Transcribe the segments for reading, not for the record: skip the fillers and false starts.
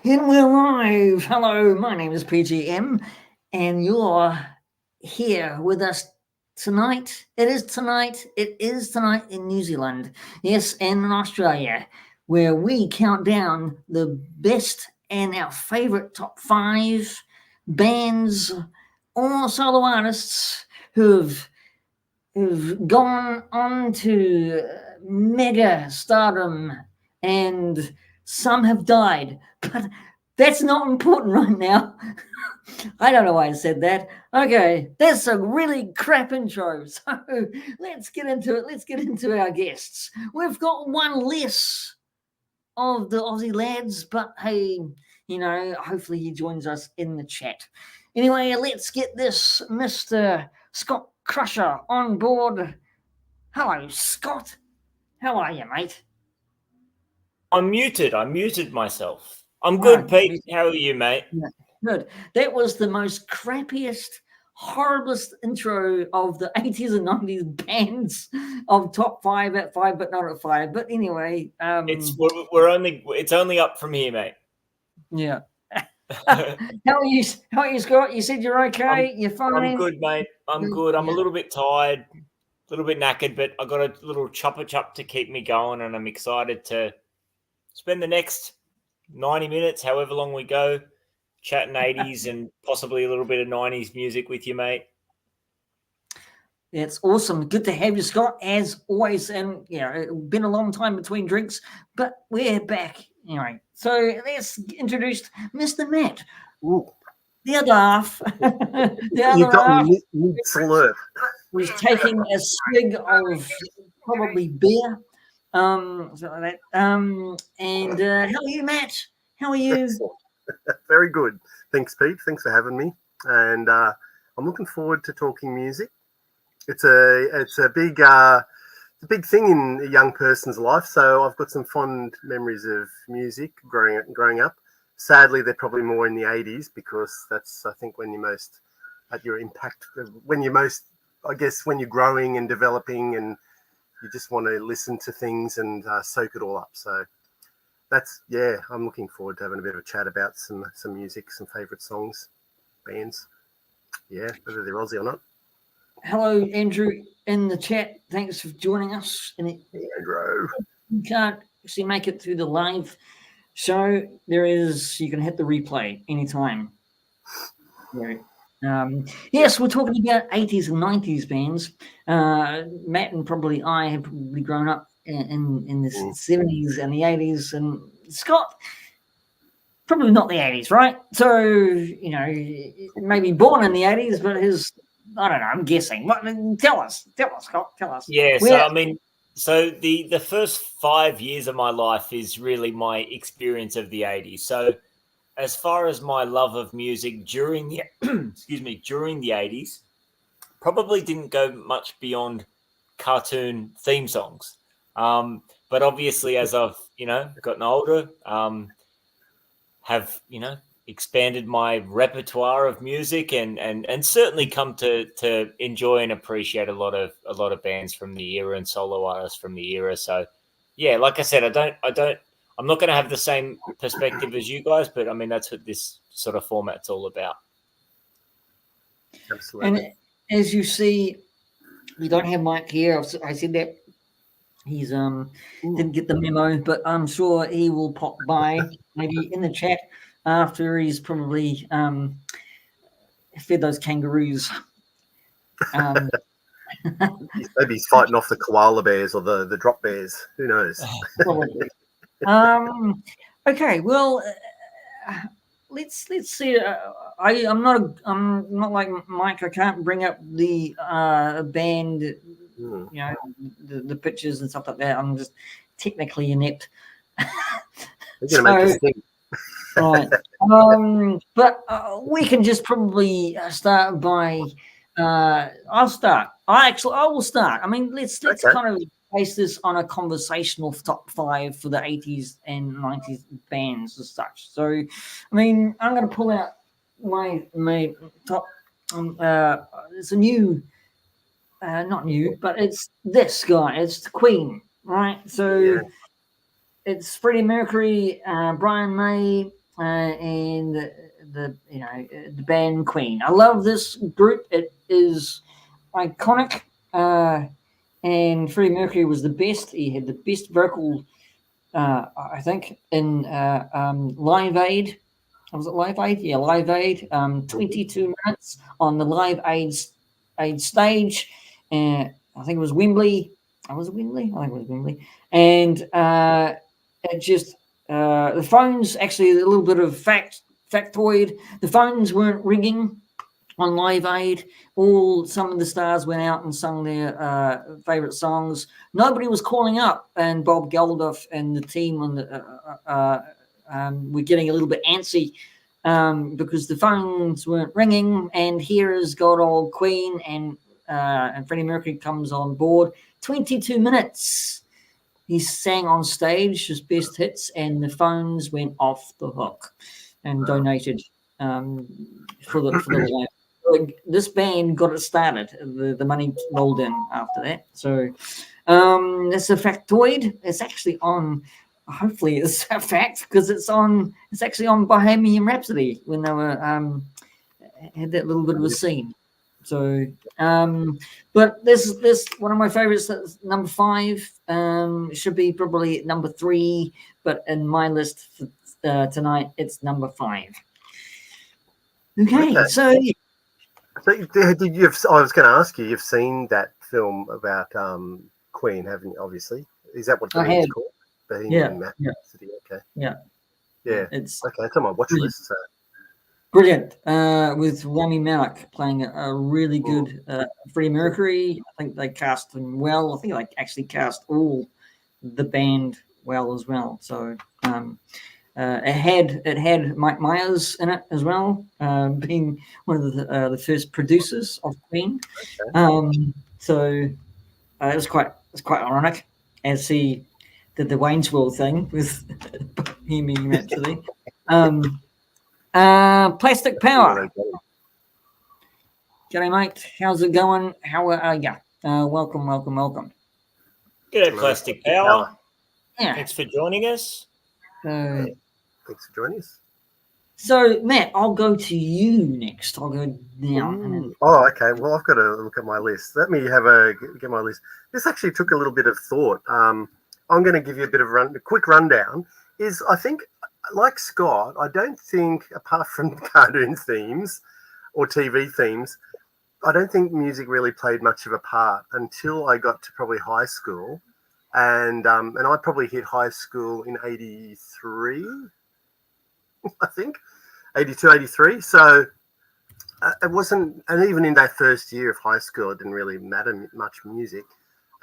And we're live. Hello, my name is P.G.M, and you're here with us tonight. It is tonight. It is tonight in New Zealand. Yes, and in Australia, where we count down the best and our favorite top 5 bands or solo artists who've gone on to mega stardom, and some have died, but that's not important right now. I don't know why I said that. Okay, that's a really crap intro. So let's get into it. Let's get into our guests. We've got one less of the Aussie lads, but hey, hopefully he joins us in the chat. Anyway, let's get this Mr. Scott Crusher on board. Hello, Scott. How are you, mate? I'm muted. I muted myself. I'm good, Pete. How are you, mate? Yeah, good. That was the most crappiest, horriblest intro of the 80s and 90s bands of top 5 at 5, but not at 5. But anyway, it's only up from here, mate. Yeah. How are you? How are you, Scott? You said you're okay. You're fine. I'm good, mate. I'm good. I'm a little bit tired, a little bit knackered, but I got a little chopper to keep me going, and I'm excited to spend the next 90 minutes, however long we go, chatting 80s and possibly a little bit of 90s music with you, mate. It's awesome. Good to have you, Scott, as always. And, it's been a long time between drinks, but we're back. Anyway, so let's introduce Mr. Matt. Ooh. The other half. The other half was taking a swig of probably beer. And how are you, Matt? How are you? Very good. Thanks, Pete. Thanks for having me. And I'm looking forward to talking music. It's a big thing in a young person's life. So I've got some fond memories of music growing up. Sadly, they're probably more in the 80s because that's, I think, when you're most at your impact, when you're most, I guess, when you're growing and developing and you just want to listen to things and soak it all up. So I'm looking forward to having a bit of a chat about some music, some favourite songs, bands. Yeah, whether they're Aussie or not. Hello, Andrew, in the chat. Thanks for joining us. Andrew. You can't actually make it through the live show. You can hit the replay anytime. Yes, we're talking about 80s and 90s bands. Matt and probably I have probably grown up in the 70s and the 80s, and Scott, probably not the 80s, right? So, maybe born in the 80s, but I don't know, I'm guessing. Tell us, Scott, tell us. Yeah, so the first 5 years of my life is really my experience of the 80s. So as far as my love of music during the during the 80s, probably didn't go much beyond cartoon theme songs. But obviously, as I've gotten older, have expanded my repertoire of music and certainly come to enjoy and appreciate a lot of bands from the era and solo artists from the era. So yeah, like I said, I'm not going to have the same perspective as you guys, but I mean, that's what this sort of format's all about. Absolutely. And as you see, we don't have Mike here. I said that he's didn't get the memo, but I'm sure he will pop by maybe in the chat after he's probably fed those kangaroos. Maybe he's fighting off the koala bears or the drop bears. Who knows? Probably. Okay, well, let's see. I'm not like Mike. I can't bring up the band, the pictures and stuff like that. I'm just technically inept. You're gonna make this thing. Right. But we can just probably start by. I'll start. I will start. I mean, let's kind of base this on a conversational top 5 for the 80s and 90s bands and such. So, I mean, I'm going to pull out my top. It's a new, not new, but it's this guy. It's Queen, right? So it's Freddie Mercury, Brian May, and the band Queen. I love this group. It is iconic. And Freddie Mercury was the best. He had the best vocal, I think, in Live Aid. Was it Live Aid? Yeah, Live Aid. 22 minutes on the Live Aid stage. I think it was Wembley. Was it Wembley? I think it was Wembley. And it just the phones, actually, a little bit of factoid. The phones weren't ringing on Live Aid. Some of the stars went out and sung their favorite songs. Nobody was calling up, and Bob Geldof and the team on the were getting a little bit antsy because the phones weren't ringing. And here is good old Queen, and Freddie Mercury comes on board. 22 minutes. He sang on stage his best hits, and the phones went off the hook and donated for the live. This band got it started. The money rolled in after that. So it's a factoid. It's actually on. Hopefully, it's a fact because it's actually on Bohemian Rhapsody when they were had that little bit of a scene. So, but this one of my favorites. Number 5 should be probably number 3, but in my list for tonight, it's number 5. Okay. So did you? I was going to ask you. You've seen that film about Queen, haven't you? Obviously, is that what it's called? Bohemian Rhapsody. Okay. Yeah. It's okay. It's on my watch list. So. Brilliant. With Rami Malek playing a really good Freddie Mercury. I think they cast him well. I think they actually cast all the band well as well. So it had Mike Myers in it as well, being one of the first producers of Queen. Okay. So it was quite ironic as he did the Wayne's World thing with Bohemian Rhapsody. Plastic Power. G'day, mate. How's it going? How are you? Welcome. G'day, Plastic Power. Yeah. Thanks for joining us. Thanks for joining us. So, Matt, I'll go to you next. I'll go down. Oh, okay. Well, I've got to look at my list. Let me get my list. This actually took a little bit of thought. I'm going to give you a quick rundown. I think, like Scott, I don't think, apart from cartoon themes or TV themes, I don't think music really played much of a part until I got to probably high school. And I probably hit high school in 83, I think, 82, 83. So it wasn't, and even in that first year of high school, it didn't really matter much music.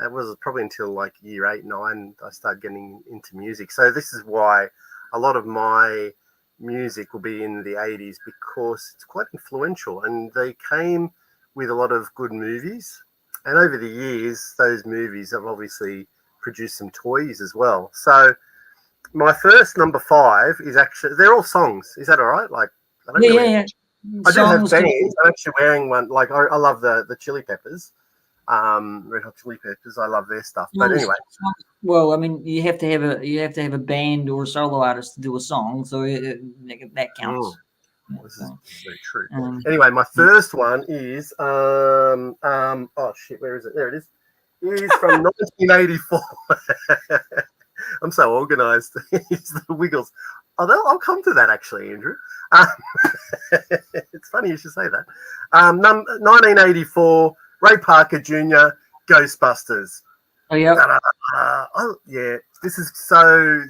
It was probably until like year 8, 9, I started getting into music. So this is why a lot of my music will be in the 80s, because it's quite influential, and they came with a lot of good movies. And over the years, those movies have obviously produced some toys as well. So my first number 5 is actually, they're all songs. Is that all right? Like, I don't yeah. I do have bands. I'm actually wearing one. Like, I love the Chili Peppers. Red Hot Chili Peppers. I love their stuff. But anyway. Well, I mean, you have to have a band or a solo artist to do a song, so that counts. This is very true. Anyway, my first one is oh shit, where is it? There it is. It is from 1984. I'm so organised. It's the Wiggles. I'll come to that actually, Andrew. It's funny you should say that. 1984, Ray Parker Jr., Ghostbusters. Oh yeah. Oh yeah. This is so,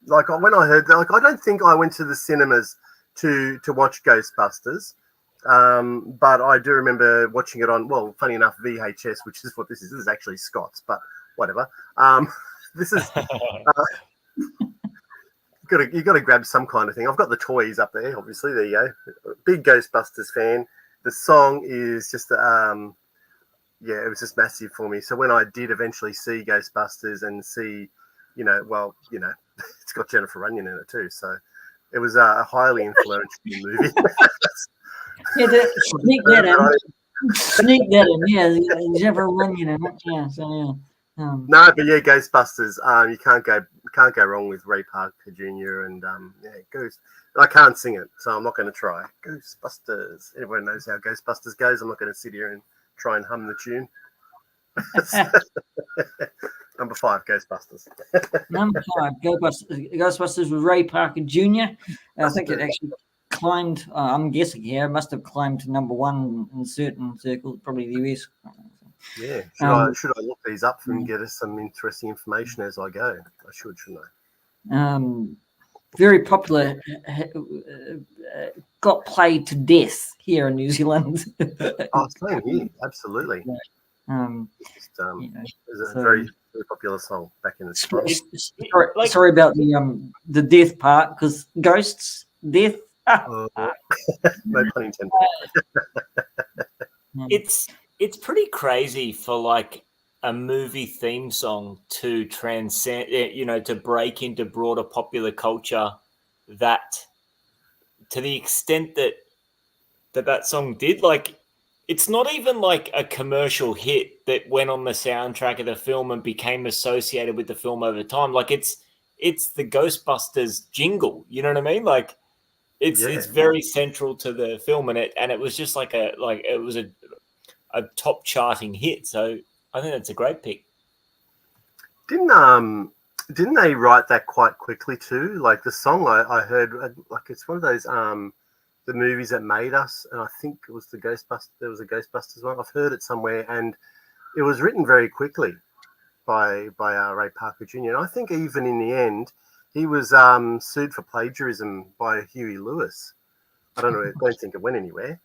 like, when I heard that, like, I don't think I went to the cinemas to watch Ghostbusters, but I do remember watching it on, well, funny enough, VHS, which is what this is. This is actually Scott's, but whatever. This is you got to grab some kind of thing. I've got the toys up there, obviously. There you go. Big Ghostbusters fan. The song is just it was just massive for me. So when I did eventually see Ghostbusters and see, it's got Jennifer Runyon in it too. So it was a highly influential movie. Sneak that in. Yeah, Jennifer Runyon in it. Yeah, so No, but yeah, Ghostbusters. You can't go wrong with Ray Parker Jr. and Ghost. I can't sing it, so I'm not going to try. Ghostbusters. Everyone knows how Ghostbusters goes. I'm not going to sit here and try and hum the tune. Number 5, Ghostbusters. Number 5, Ghostbusters with Ray Parker Jr. I think it actually climbed. I'm guessing here, it must have climbed to number 1 in certain circles, probably the US. Yeah. Should I look these up and get us some interesting information as I go? I shouldn't I? Very popular. Got played to death here in New Zealand. Same here. Absolutely. It's a very, very popular song back in the day. Sorry about the death part, because ghosts, death. No pun intended. It's pretty crazy for like a movie theme song to transcend, to break into broader popular culture, that to the extent that song did. Like, it's not even like a commercial hit that went on the soundtrack of the film and became associated with the film over time. Like, it's the Ghostbusters jingle. You know what I mean? Like, it's very central to the film, and it was just it was a top charting hit. So I think that's a great pick. Didn't they write that quite quickly too? Like the song I heard, like it's one of those the movies that made us, and I think it was there was a Ghostbusters one. I've heard it somewhere, and it was written very quickly by Ray Parker Jr. And I think even in the end, he was sued for plagiarism by Huey Lewis. I don't know. I don't think it went anywhere,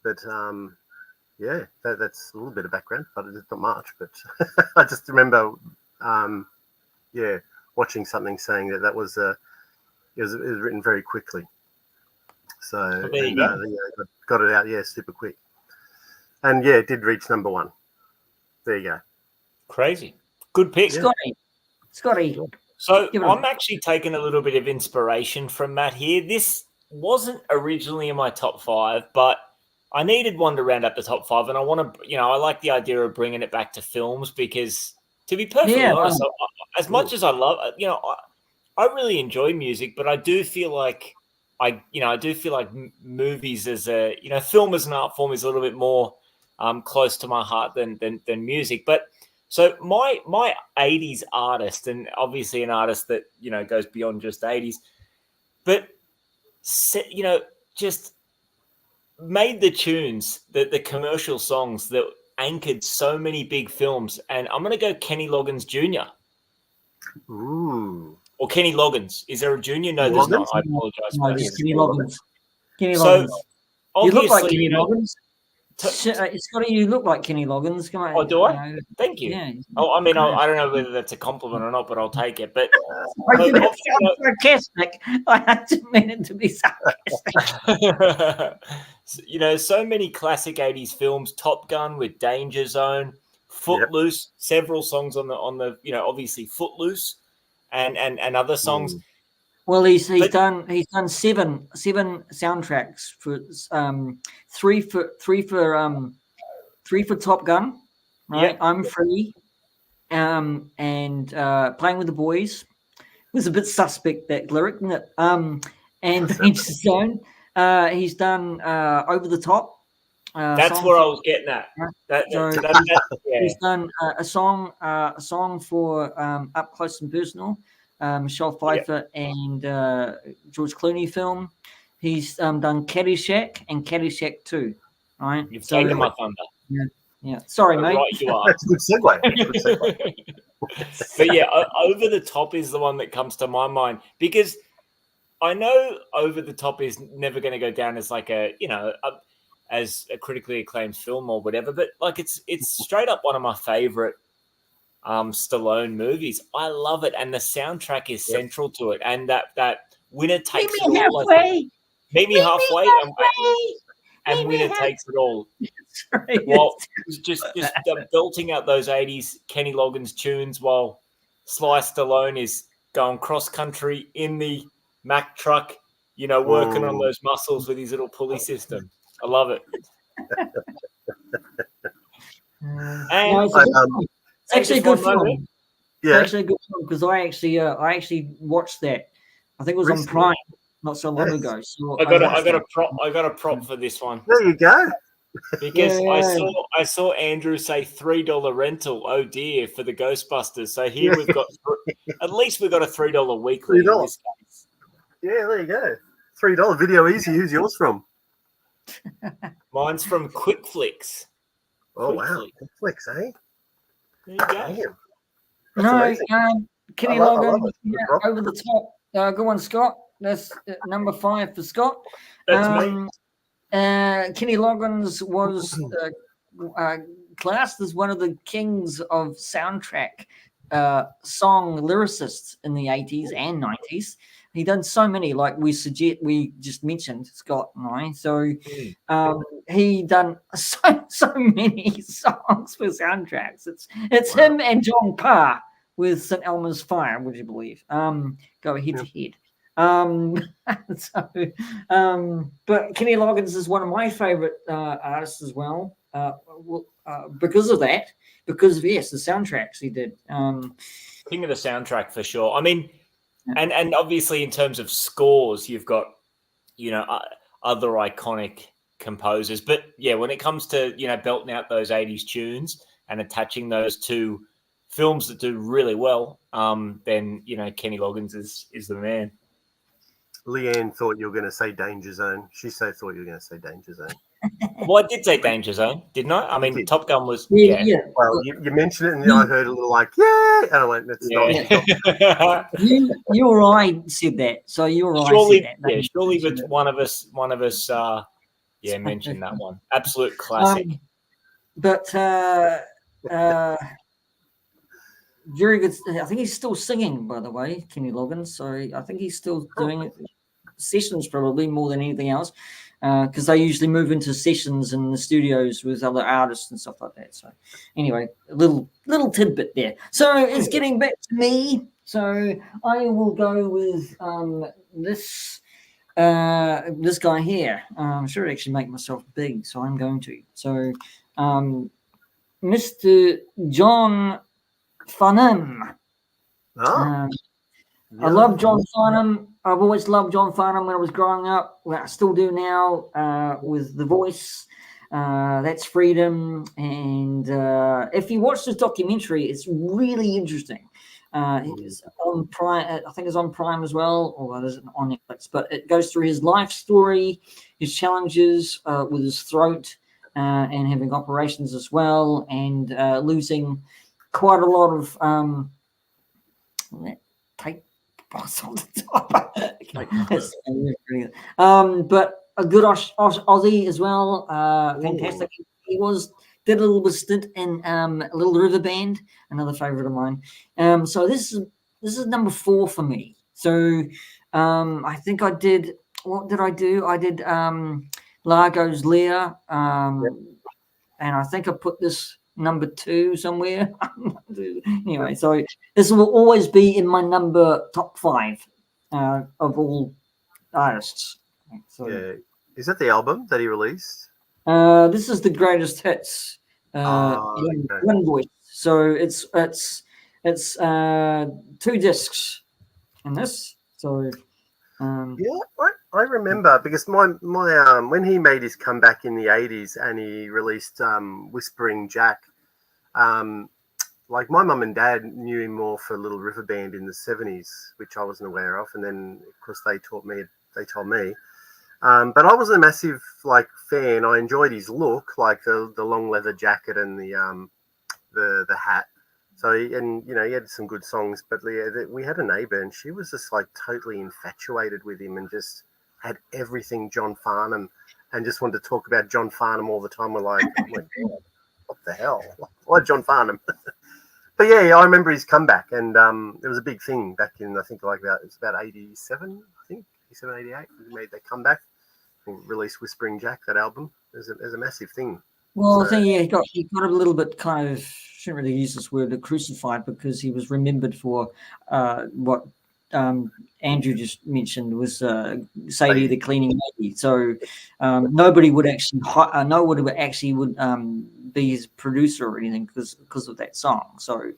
but that's a little bit of background, but it's not much. But I just remember, watching something saying that was it was written very quickly. So got it out, super quick, and it did reach number 1. There you go. Crazy, good pick, Scotty. So I'm actually taking a little bit of inspiration from Matt here. This wasn't originally in my top 5, but I needed one to round up the top 5, and I want to, I like the idea of bringing it back to films because, to be perfectly honest, as much as I love, I really enjoy music, but I do feel like movies as a, film as an art form is a little bit more close to my heart than music. But so my 80s artist, and obviously an artist that, goes beyond just 80s, but, just made the tunes, the commercial songs that anchored so many big films. And I'm going to go Kenny Loggins Jr. Ooh. Or Kenny Loggins. Is there a junior? No, there's not. I apologize. No, just Kenny Loggins. Kenny So, Loggins. You look like Kenny Loggins. Scotty, you look like Kenny Loggins. Come on. Oh, do I? Thank you. Yeah. I mean, I don't know whether that's a compliment or not, but I'll take it. But sarcastic. I didn't mean it to be sarcastic. So many classic 80s films: Top Gun with Danger Zone, Footloose, several songs on the obviously Footloose, and other songs. Well, he's done 7 soundtracks for 3 for Top Gun, right? Yep. I'm Free, and Playing with the Boys was a bit suspect, that lyric, isn't it? And Danger Zone. He's done Over the Top. That's where I was getting at. He's done a song for Up Close and Personal. Michelle Pfeiffer and George Clooney film. He's done Caddyshack and Caddyshack 2. Right? You've taken my thunder. Yeah. Sorry, mate. Right, you are. That's a good segue. But Over the Top is the one that comes to my mind, because I know Over the Top is never going to go down as like as a critically acclaimed film or whatever, but like it's straight up one of my favorite Stallone movies. I love it, and the soundtrack is central to it. And that winner takes it all. Meet me halfway, and winner takes it all. Well, just belting out those 80s Kenny Loggins tunes while Sly Stallone is going cross country in the Mack truck, working on those muscles with his little pulley system. I love it. It's actually a good film. moment. It's actually a good film because I actually watched that. I think it was on Recently. Prime not so long Yes. ago. So I got watched that. a prop for this one There you go. because Yeah. I saw Andrew say $3 rental. Oh dear, for the Ghostbusters. So here we've got at least we've got a $3 weekly in $3. this case. Yeah, there you go. $3 Video Easy. Who's yours from? Mine's from Quick Flicks. Oh Quick wow, Flick. Netflix, eh? There you go. Damn. That's amazing. Kenny I love Loggins, it. Good yeah, prop. over the top. Go on, Scott. That's number 5 for Scott. That's me. Kenny Loggins was classed as one of the kings of soundtrack song lyricists in the 80s and 90s. He done so many, like we just mentioned, Scott and I. So he done so many songs for soundtracks. It's him and John Parr with St. Elmo's Fire, would you believe? Go head to head. But Kenny Loggins is one of my favorite artists as well. Because of that, because of the soundtracks he did. King of the soundtrack for sure. I mean, and obviously in terms of scores, you've got other iconic composers. But yeah, when it comes to belting out those 80s tunes and attaching those to films that do really well, then Kenny Loggins is the man. Leanne thought you were going to say Danger Zone. She thought you were going to say Danger Zone. Well, I did say Danger Zone, didn't I? I mean, Top Gun was Yeah. Well, you mentioned it, and I heard a little like, yeah, and I went, that's not. You or I said that, so you or surely, I said that. Yeah, surely, but one of us, mentioned that one. Absolute classic. But very good. I think he's still singing, by the way, Kenny Loggins. So I think he's still doing it. Sessions probably more than anything else, because they usually move into sessions in the studios with other artists and stuff like that. So anyway, a little tidbit there. So it's getting back to me. So I will go with this guy here. I should actually make myself big, so I'm going to. So Mr. John Farnham. I love John Farnham. I've always loved John Farnham when I was growing up. Well, I still do now with The Voice. That's Freedom. And if you watch this documentary, it's really interesting. It's on Prime. I think it's on Prime as well, or it isn't on Netflix. But it goes through his life story, his challenges with his throat, and having operations as well, and losing quite a lot of tape on the top. But a good Aussie as well. Fantastic. He did a little bit stint in Little River Band, another favorite of mine. So this is number 4 for me. So I think I did. What did I do? I did Largo's Lear, and I think I put this number 2 somewhere. Anyway, so this will always be in my top 5 of all artists. So, yeah. Is that the album that he released? this is the greatest hits. One voice. So it's 2 discs in this. So I remember because my when he made his comeback in the 80s and he released Whispering Jack, like my mum and dad knew him more for Little River Band in the 70s, which I wasn't aware of, and then of course they told me. But I wasn't a massive fan. I enjoyed his look, like the long leather jacket and the hat. So he had some good songs. But we had a neighbour, and she was just totally infatuated with him, and just had everything John Farnham, and just wanted to talk about John Farnham all the time. We're like, oh my God, what the hell? Why John Farnham? But yeah, I remember his comeback, and it was a big thing back in, I think, about 87, I think, 87, 88. He made that comeback and released Whispering Jack, that album. It was a massive thing. Well, I think he got a little bit kind of, shouldn't really use this word, crucified, because he was remembered for what Andrew just mentioned was Sadie the cleaning lady. So nobody would actually be his producer or anything because of that song. So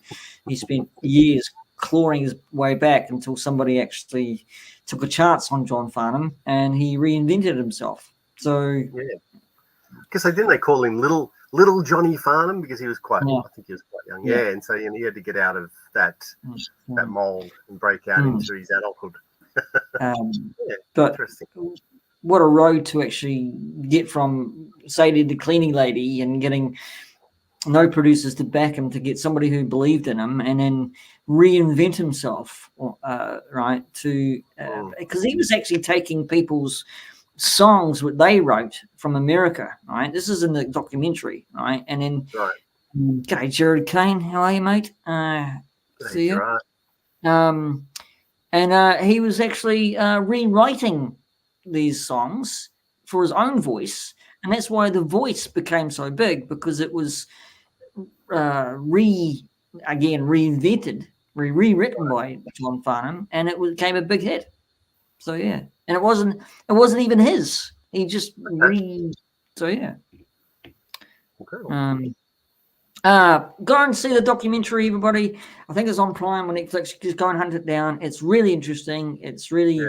he spent years clawing his way back until somebody actually took a chance on John Farnham and he reinvented himself. So yeah, because didn't they call him Little Johnny Farnham because he was quite, yeah. I think he was quite young. Yeah. Yeah, and so he had to get out of that mold and break out into his adulthood. But interesting. What a road to actually get from Sadie the cleaning lady and getting no producers to back him, to get somebody who believed in him and then reinvent himself, right? Because he was actually taking people's songs what they wrote from America, right? This is in the documentary, right? And then, G'day, Jared Kane, how are you, mate? See you. And he was actually rewriting these songs for his own voice, and that's why The Voice became so big, because it was reinvented, rewritten by John Farnham, and it became a big hit. So yeah, and it wasn't even his. He just So yeah. Okay. Go and see the documentary, everybody. I think it's on Prime or Netflix. Just go and hunt it down. It's really interesting. It's really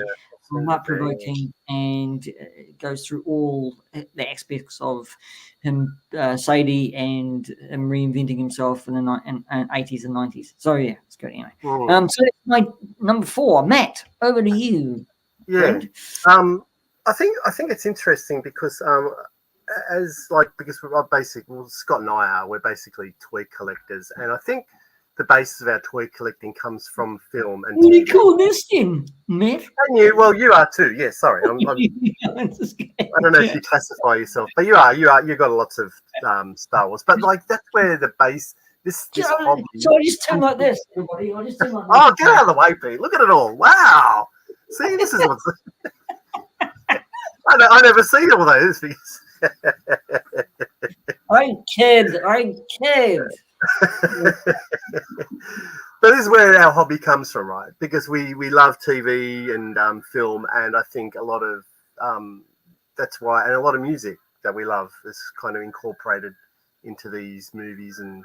heart-provoking, and it goes through all the aspects of him, Sadie, and him reinventing himself in the 80s and 90s. So yeah, it's good anyway. So that's my number 4. Matt, over to you. Yeah. Friend. I think it's interesting because because Scott and I we're basically toy collectors, and I think the basis of our toy collecting comes from film and What do you TV. call this then, Matt? And you are too. Yeah, sorry. I don't know if you classify yourself, but you are. You've got lots of Star Wars, but like that's where the base. This hobby. So I just turn like this, everybody. I just turn like this. Oh, get out of the way, Pete. Look at it all. Wow. See, this is what's. I never see all those because. I kid. But this is where our hobby comes from, right? Because we love TV and film, and I think a lot of that's why, and a lot of music that we love is kind of incorporated into these movies and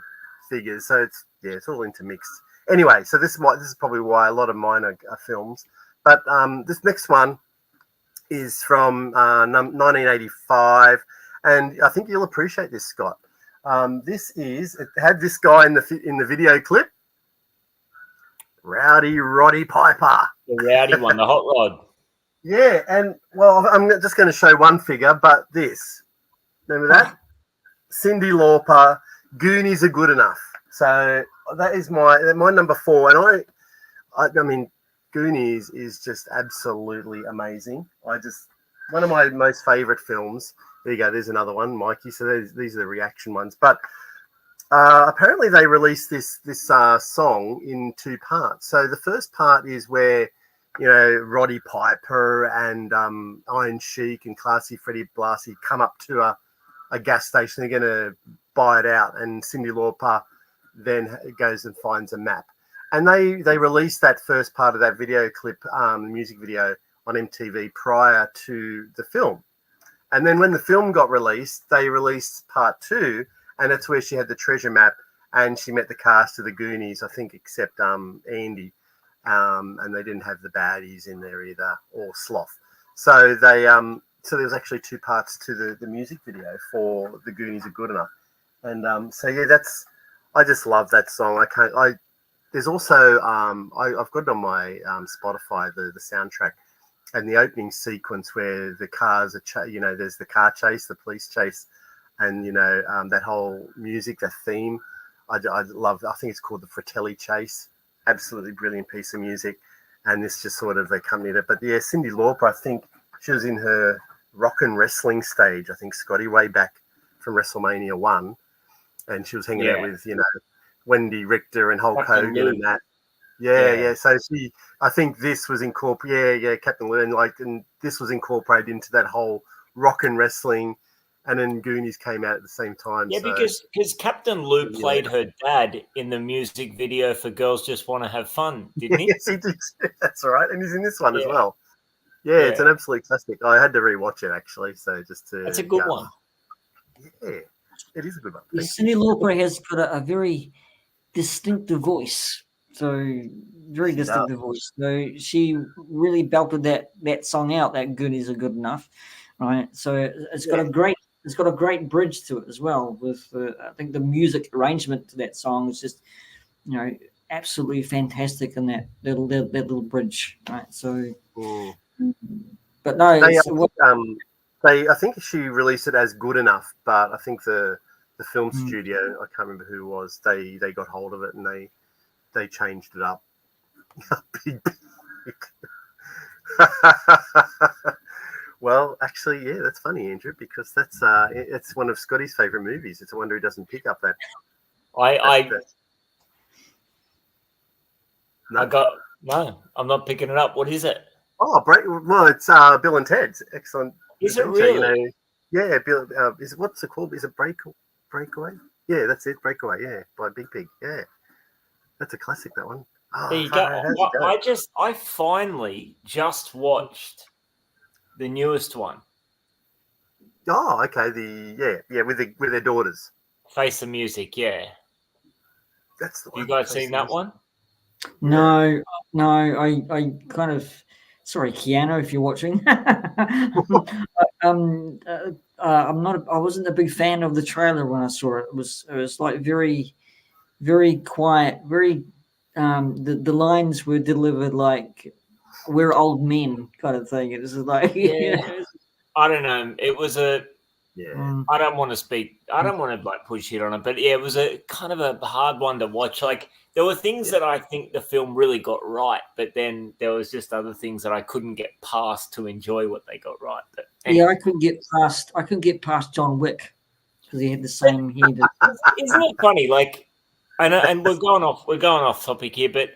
figures. So it's all intermixed. Anyway, so this is probably why a lot of mine are films. But this next one is from 1985, and I think you'll appreciate this, Scott. It had this guy in the video clip, Rowdy Roddy Piper. The rowdy one, the hot rod. Yeah, and well, I'm just going to show one figure, but this. Remember that? Cyndi Lauper, Goonies Are Good Enough. So that is my number 4, and I mean, Goonies is just absolutely amazing. One of my most favorite films. There you go. There's another one, Mikey. So these are the reaction ones. But apparently they released this song in 2 parts. So the first part is where, Roddy Piper and Iron Sheik and Classy Freddie Blassie come up to a gas station. They're going to buy it out. And Cyndi Lauper then goes and finds a map. And they released that first part of that video clip, music video, on MTV prior to the film. And then when the film got released, they released part 2, and that's where she had the treasure map and she met the cast of the Goonies, I think, except Andy. And they didn't have the baddies in there either, or Sloth. So so there was actually 2 parts to the music video for The Goonies Are Good Enough. And I just love that song. There's also I've got it on my Spotify, the soundtrack, and the opening sequence where the cars are there's the car chase, the police chase, and that whole music, that theme, I love. I think it's called the Fratelli Chase. Absolutely brilliant piece of music, and this just sort of accompanied it. But yeah, Cyndi Lauper, I think she was in her rock and wrestling stage, I think, Scotty, way back from WrestleMania 1, and she was hanging out with Wendy Richter and Hulk Hogan and that. Yeah. So I think this was incorporated. Captain Lou, and this was incorporated into that whole rock and wrestling, and then Goonies came out at the same time. Yeah, because Captain Lou played her dad in the music video for Girls Just Want to Have Fun, didn't he? Yes, he did. That's right, and he's in this one as well. Yeah, it's an absolute classic. I had to rewatch it actually, so just to. That's a good one. Yeah. It is a good one. Yeah, Thank you. Cyndi Lauper has got a very distinctive voice. So very She does. distinctive voice. So she really belted that song out. That good is a good enough, right? So it's got a great bridge to it as well. With I think the music arrangement to that song is just absolutely fantastic in that little bridge, right? So, Mm. but no, They, it's I think she released it as good enough, but I think the film studio, I can't remember who it was, they got hold of it and they changed it up. Big. Well, actually, yeah, that's funny, Andrew, because it's one of Scotty's favorite movies. It's a wonder he doesn't pick up that. I'm not picking it up. What is it? Oh, well, it's Bill and Ted's Excellent Is Adventure. it really? Yeah, Bill. What's it called? Is it Breakaway? Yeah, that's it. Breakaway. Yeah, by Big Pig. Yeah, that's a classic. That one. Oh, There you go. I finally just watched the newest one. Oh, okay. With their daughters. Face the Music. Yeah. That's the one. You guys seen that one? No. I kind of. Sorry, Keanu, if you're watching. I'm not. I wasn't a big fan of the trailer when I saw it. It was like very, very quiet. Very. The lines were delivered like we're old men kind of thing. It was like I don't know. It was a. Yeah. I don't want to speak. I don't want to push it on it, but yeah, it was a kind of a hard one to watch. Like there were things that I think the film really got right, but then there was just other things that I couldn't get past to enjoy what they got right. But anyway. Yeah, I couldn't get past John Wick because he had the same head. Isn't it funny? Like, and we're going off topic here, but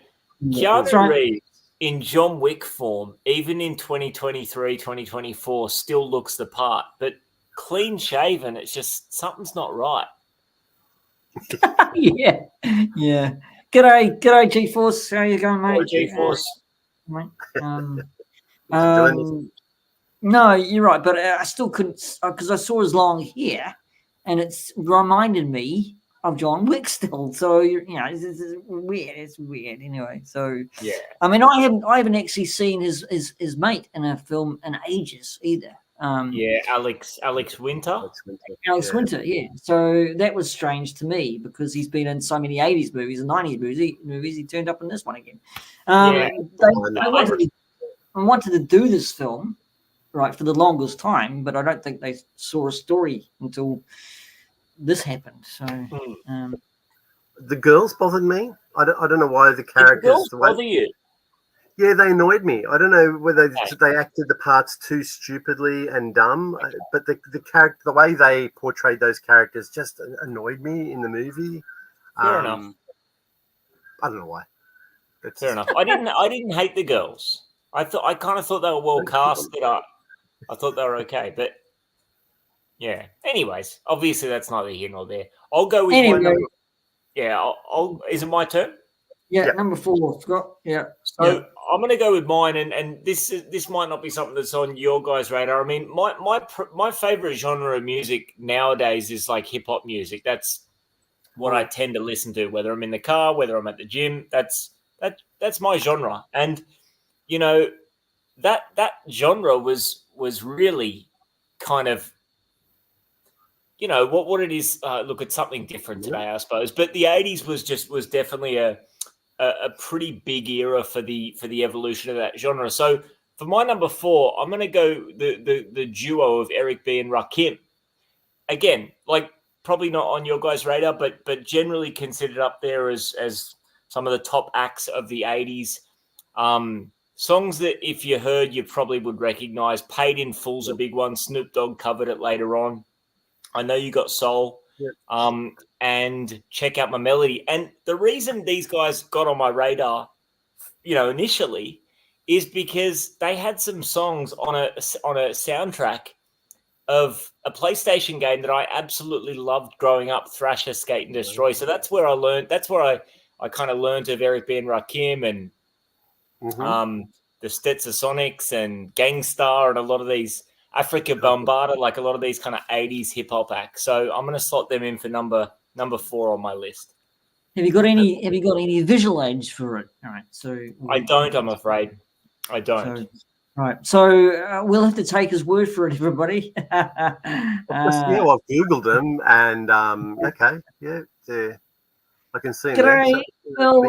Keanu Reeves in John Wick form, even in 2023, 2024, still looks the part, but clean shaven, it's just something's not right. yeah. G'day, G-Force. How you going, mate? G-Force. No, you're right, but I still couldn't because I saw his long hair, and it's reminded me of John Wick still. So it's weird. It's weird anyway. So yeah, I mean, I haven't actually seen his mate in a film in ages either. Alex Winter. Alex Winter, yeah. So that was strange to me because he's been in so many 80s movies and 90s movies. He turned up in this one again. I wanted to do this film, right, for the longest time, but I don't think they saw a story until this happened. So the girls bothered me. I don't know why the characters. Did the girls bother you? Yeah, they annoyed me. I don't know whether they acted the parts too stupidly and dumb, but the way they portrayed those characters just annoyed me in the movie. Fair enough. I don't know why. Fair enough. I didn't hate the girls. I kind of thought they were well cast. I thought they were okay, but yeah. Anyways, obviously that's neither here nor there. I'll go with my number. Yeah, is it my turn? Yeah, number 4, Scott. Yeah. So I'm going to go with mine, and this might not be something that's on your guys' radar. I mean, my favorite genre of music nowadays is like hip hop music. That's what I tend to listen to, whether I'm in the car, whether I'm at the gym. That's my genre, and that genre was really kind of what it is. Look, it's something different today, I suppose. But the 80s was definitely a pretty big era for the evolution of that genre. So for my number 4, I'm going to go the duo of Eric B and Rakim. Again, like probably not on your guys' radar, but generally considered up there as some of the top acts of the 80s. Songs that if you heard, you probably would recognize. Paid in Full's a big one. Snoop Dogg covered it later on. I Know You Got Soul. Yep. And Check Out My Melody. And the reason these guys got on my radar, initially, is because they had some songs on a soundtrack of a PlayStation game that I absolutely loved growing up, Thrasher, Skate and Destroy. So that's where I learned. That's where I kind of learned of Eric B and Rakim and the Stetsasonics and Gangstar and a lot of these Africa Bambaataa, like a lot of these kind of 80s hip hop acts. So I'm going to slot them in for number 4 on my list. Have you got any visual aids for it? All right, so I don't. I'm afraid I don't. So, right, so we'll have to take his word for it, everybody. Yeah, well, I've googled them, and okay, yeah, I can see them. G'day. Well,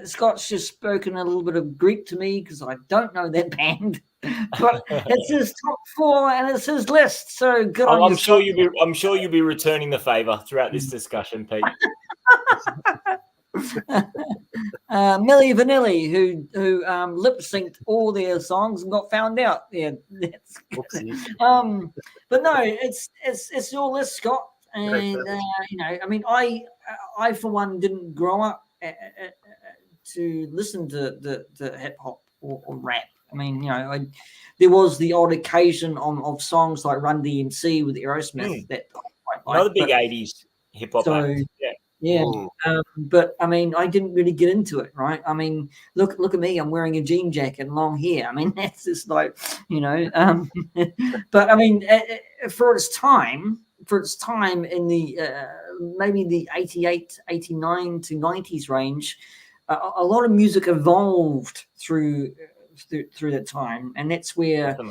Scott's just spoken a little bit of Greek to me because I don't know that band, but it's his top 4 and it's his list. So good on you. I'm sure you'll be returning the favour throughout this discussion, Pete. Milli Vanilli, who lip synced all their songs and got found out. Yeah, that's but no, it's your list, Scott. And you know, I mean, I for one didn't grow up to listen to the hip hop or rap. I mean, you know, there was the odd occasion of songs like Run DMC with Aerosmith that I quite liked, another big 80s hip hop act. Yeah. But I mean, I didn't really get into it, right? I mean, look at me. I'm wearing a jean jacket and long hair. I mean, that's just like, you know. But I mean, for its time in the maybe the 88, 89 to 90s range, a lot of music evolved through that time, and that's where I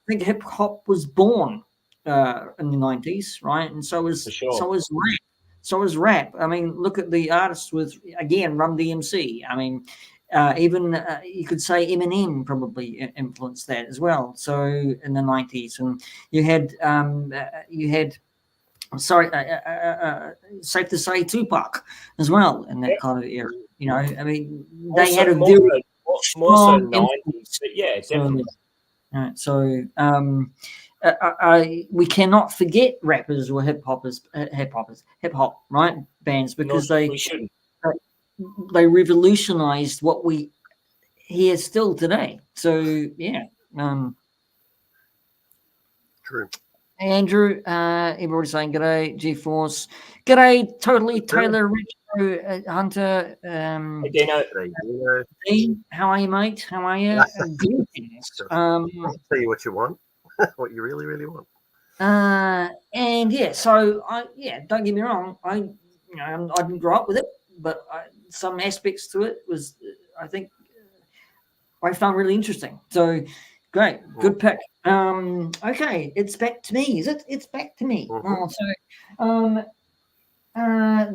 think hip hop was born in the 90s, right? And so was rap. So is rap. I mean, look at the artists with, again, Run DMC. I mean, even you could say Eminem probably influenced that as well. So in the 90s, and you had safe to say Tupac as well in that kind of era. You know, I mean, they had a very more so 90s, but yeah, definitely. We cannot forget rappers or hip hop right bands, because they revolutionized what we hear still today. So yeah, true. Andrew, everybody's saying g'day, G-Force, g'day, totally Taylor, Rich, Hunter, Dean, how are you, mate? How are you? I'll tell you what you want. What you really, really want. And yeah, so don't get me wrong. I didn't grow up with it, but some aspects to it was, I think, I found really interesting. So great, good pick. Okay, it's back to me. Is it? It's back to me.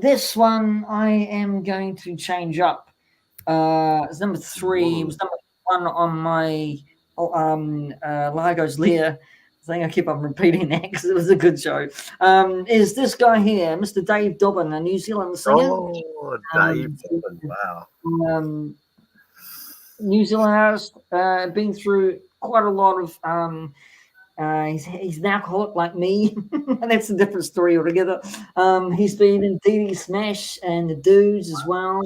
This one I am going to change up. It's number 3. It was number 1 on my Largo's Lair. I think I keep on repeating that because it was a good show. Is this guy here, Mr. Dave Dobbin, a New Zealand singer? Oh, Dave Dobbin, wow. New Zealand artist, been through quite a lot of. He's an alcoholic like me. That's a different story altogether. He's been in DD Smash and the Dudes as well.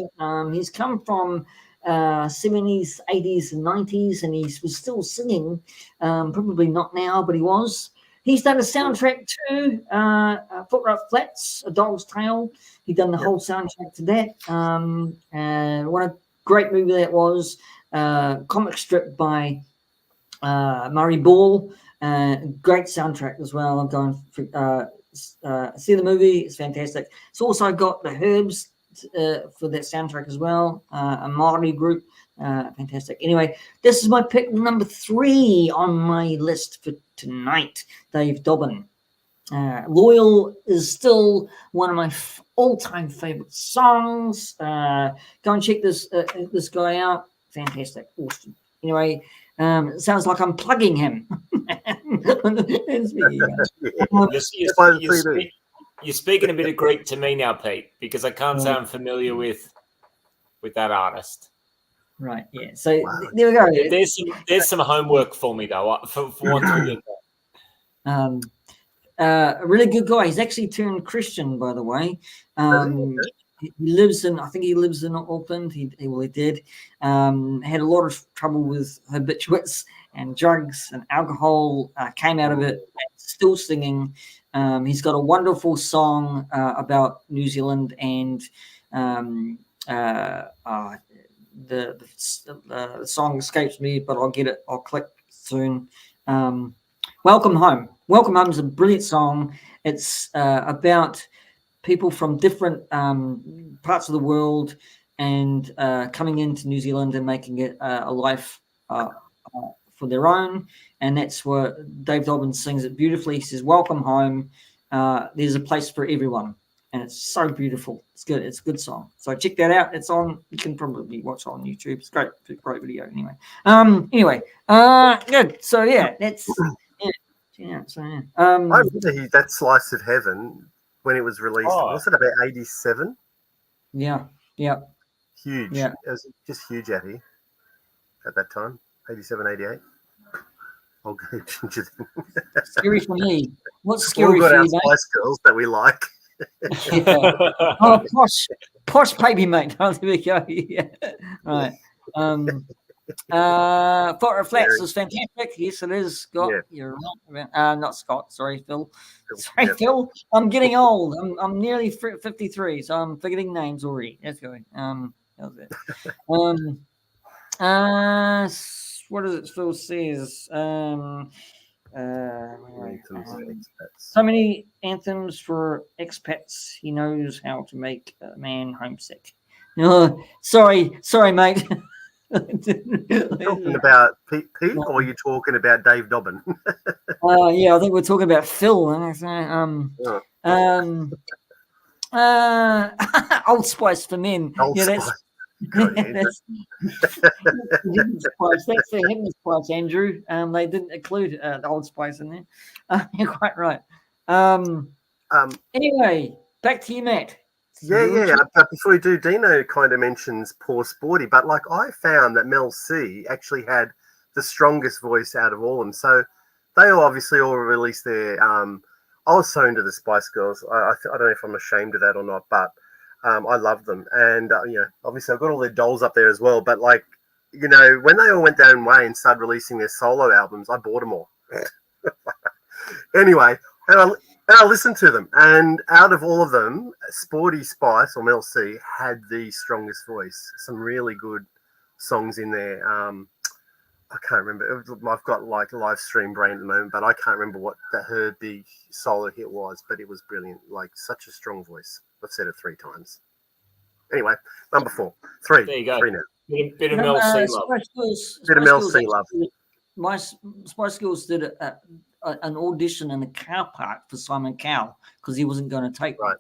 He's come from 70s, 80s, and 90s, and he was still singing. Probably not now, but he was. He's done a soundtrack to Foot Rub Flats, A Dog's Tale. He done the whole soundtrack to that. What a great movie that was. Comic strip by Murray Ball. Great soundtrack as well. I'm going see the movie. It's fantastic. It's also got the Herbs for that soundtrack as well. A Māori group. Fantastic. Anyway, this is my pick number 3 on my list for tonight. Dave Dobbin. Loyal is still one of my all-time favorite songs. Go and check this guy out. Fantastic. Awesome. Anyway, it sounds like I'm plugging him. You're speaking a bit of Greek to me now, Pete, because I can't say I'm familiar with that artist. Right. Yeah. So there we go. There's some homework for me though. For once we get that. A really good guy. He's actually turned Christian, by the way. He lives in Auckland. He did. Had a lot of trouble with habituates and drugs and alcohol. Came out of it, still singing. He's got a wonderful song about New Zealand, and the song escapes me, but I'll get it. I'll click soon. Welcome Home. Welcome Home is a brilliant song. It's about people from different parts of the world and coming into New Zealand and making it a life for their own. And that's where Dave Dobbins sings it beautifully. He says, welcome home. There's a place for everyone. And it's so beautiful. It's good. It's a good song. So check that out. It's on. You can probably watch it on YouTube. It's great video. Anyway. Good. So yeah, that's yeah. So yeah. I remember that Slice of Heaven when it was released. Was it about 87? Yeah. Huge. Yeah. It was just huge at that time. 87, 88. I'll go ginger then. Scary for me. What's scary We've got for our you, mate? Spice Girls that we like. Yeah. Oh, posh baby, mate. Oh, there we go. Yeah. Right. Fort Flats is fantastic. Yes, it is, Scott. Yeah. You're right. Not Scott. Sorry, Phil. Sorry, yeah. Phil. I'm getting old. I'm nearly 53, so I'm forgetting names already. That's good. That was it. What does it? Phil says. So many anthems for expats. He knows how to make a man homesick. Sorry, mate. Talking about Pete, or are you talking about Dave Dobbin? Yeah, I think we're talking about Phil. Old Spice for Men. Old Spice. Spice. That's the Hidden Spice, Andrew. They didn't include the Old Spice in there. You're quite right. Anyway, back to you, Matt. Yeah. But before we do, Dino kind of mentions Poor Sporty, but like I found that Mel C actually had the strongest voice out of all of them. So they obviously all released their. I was so into the Spice Girls. I don't know if I'm ashamed of that or not, but I love them. And obviously I've got all their dolls up there as well. But like, when they all went their own way and started releasing their solo albums, I bought them all. Anyway, and I listened to them, and out of all of them, Sporty Spice or Mel C had the strongest voice. Some really good songs in there. I can't remember. I've got like a live stream brain at the moment, but I can't remember what her big solo hit was. But it was brilliant. Like such a strong voice. I've said it 3 times. Anyway, number 4, 3. There you go. 3 now. Bit of Mel C love. Bit of Mel C love. My Spice Girls did an audition in the car park for Simon Cowell because he wasn't going to take one.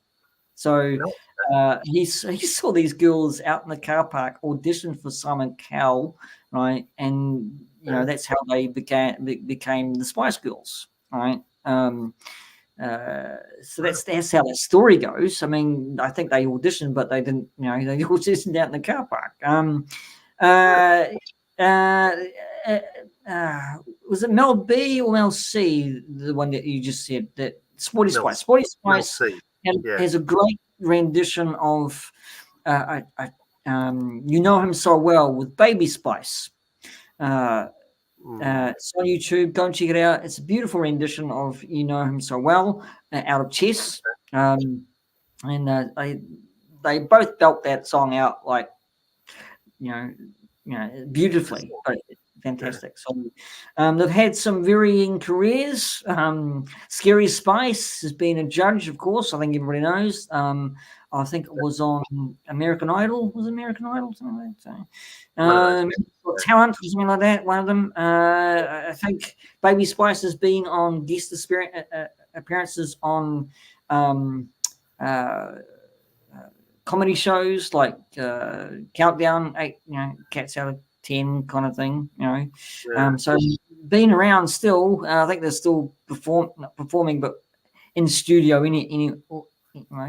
So he saw these girls out in the car park audition for Simon Cowell, right? And that's how they became the Spice Girls, right? So that's how that story goes. I mean, I think they auditioned, but they didn't. They auditioned out in the car park. Was it Mel B or Mel C, the one that you just said? That Sporty Spice. Sporty Spice has a great rendition of "You Know Him So Well" with Baby Spice. It's on YouTube. Go and check it out. It's a beautiful rendition of "You Know Him So Well" out of Chess. And they both belt that song out like beautifully. But fantastic. So they've had some varying careers. Scary Spice has been a judge, of course. I think everybody knows. I think it was on American Idol. Was it American Idol? Something like that. Talent or something like that. One of them. I think Baby Spice has been on guest appearances on comedy shows like Countdown, 8, Cats Out of 10 kind of thing, So being around still, I think they're still not performing, but in studio anyway.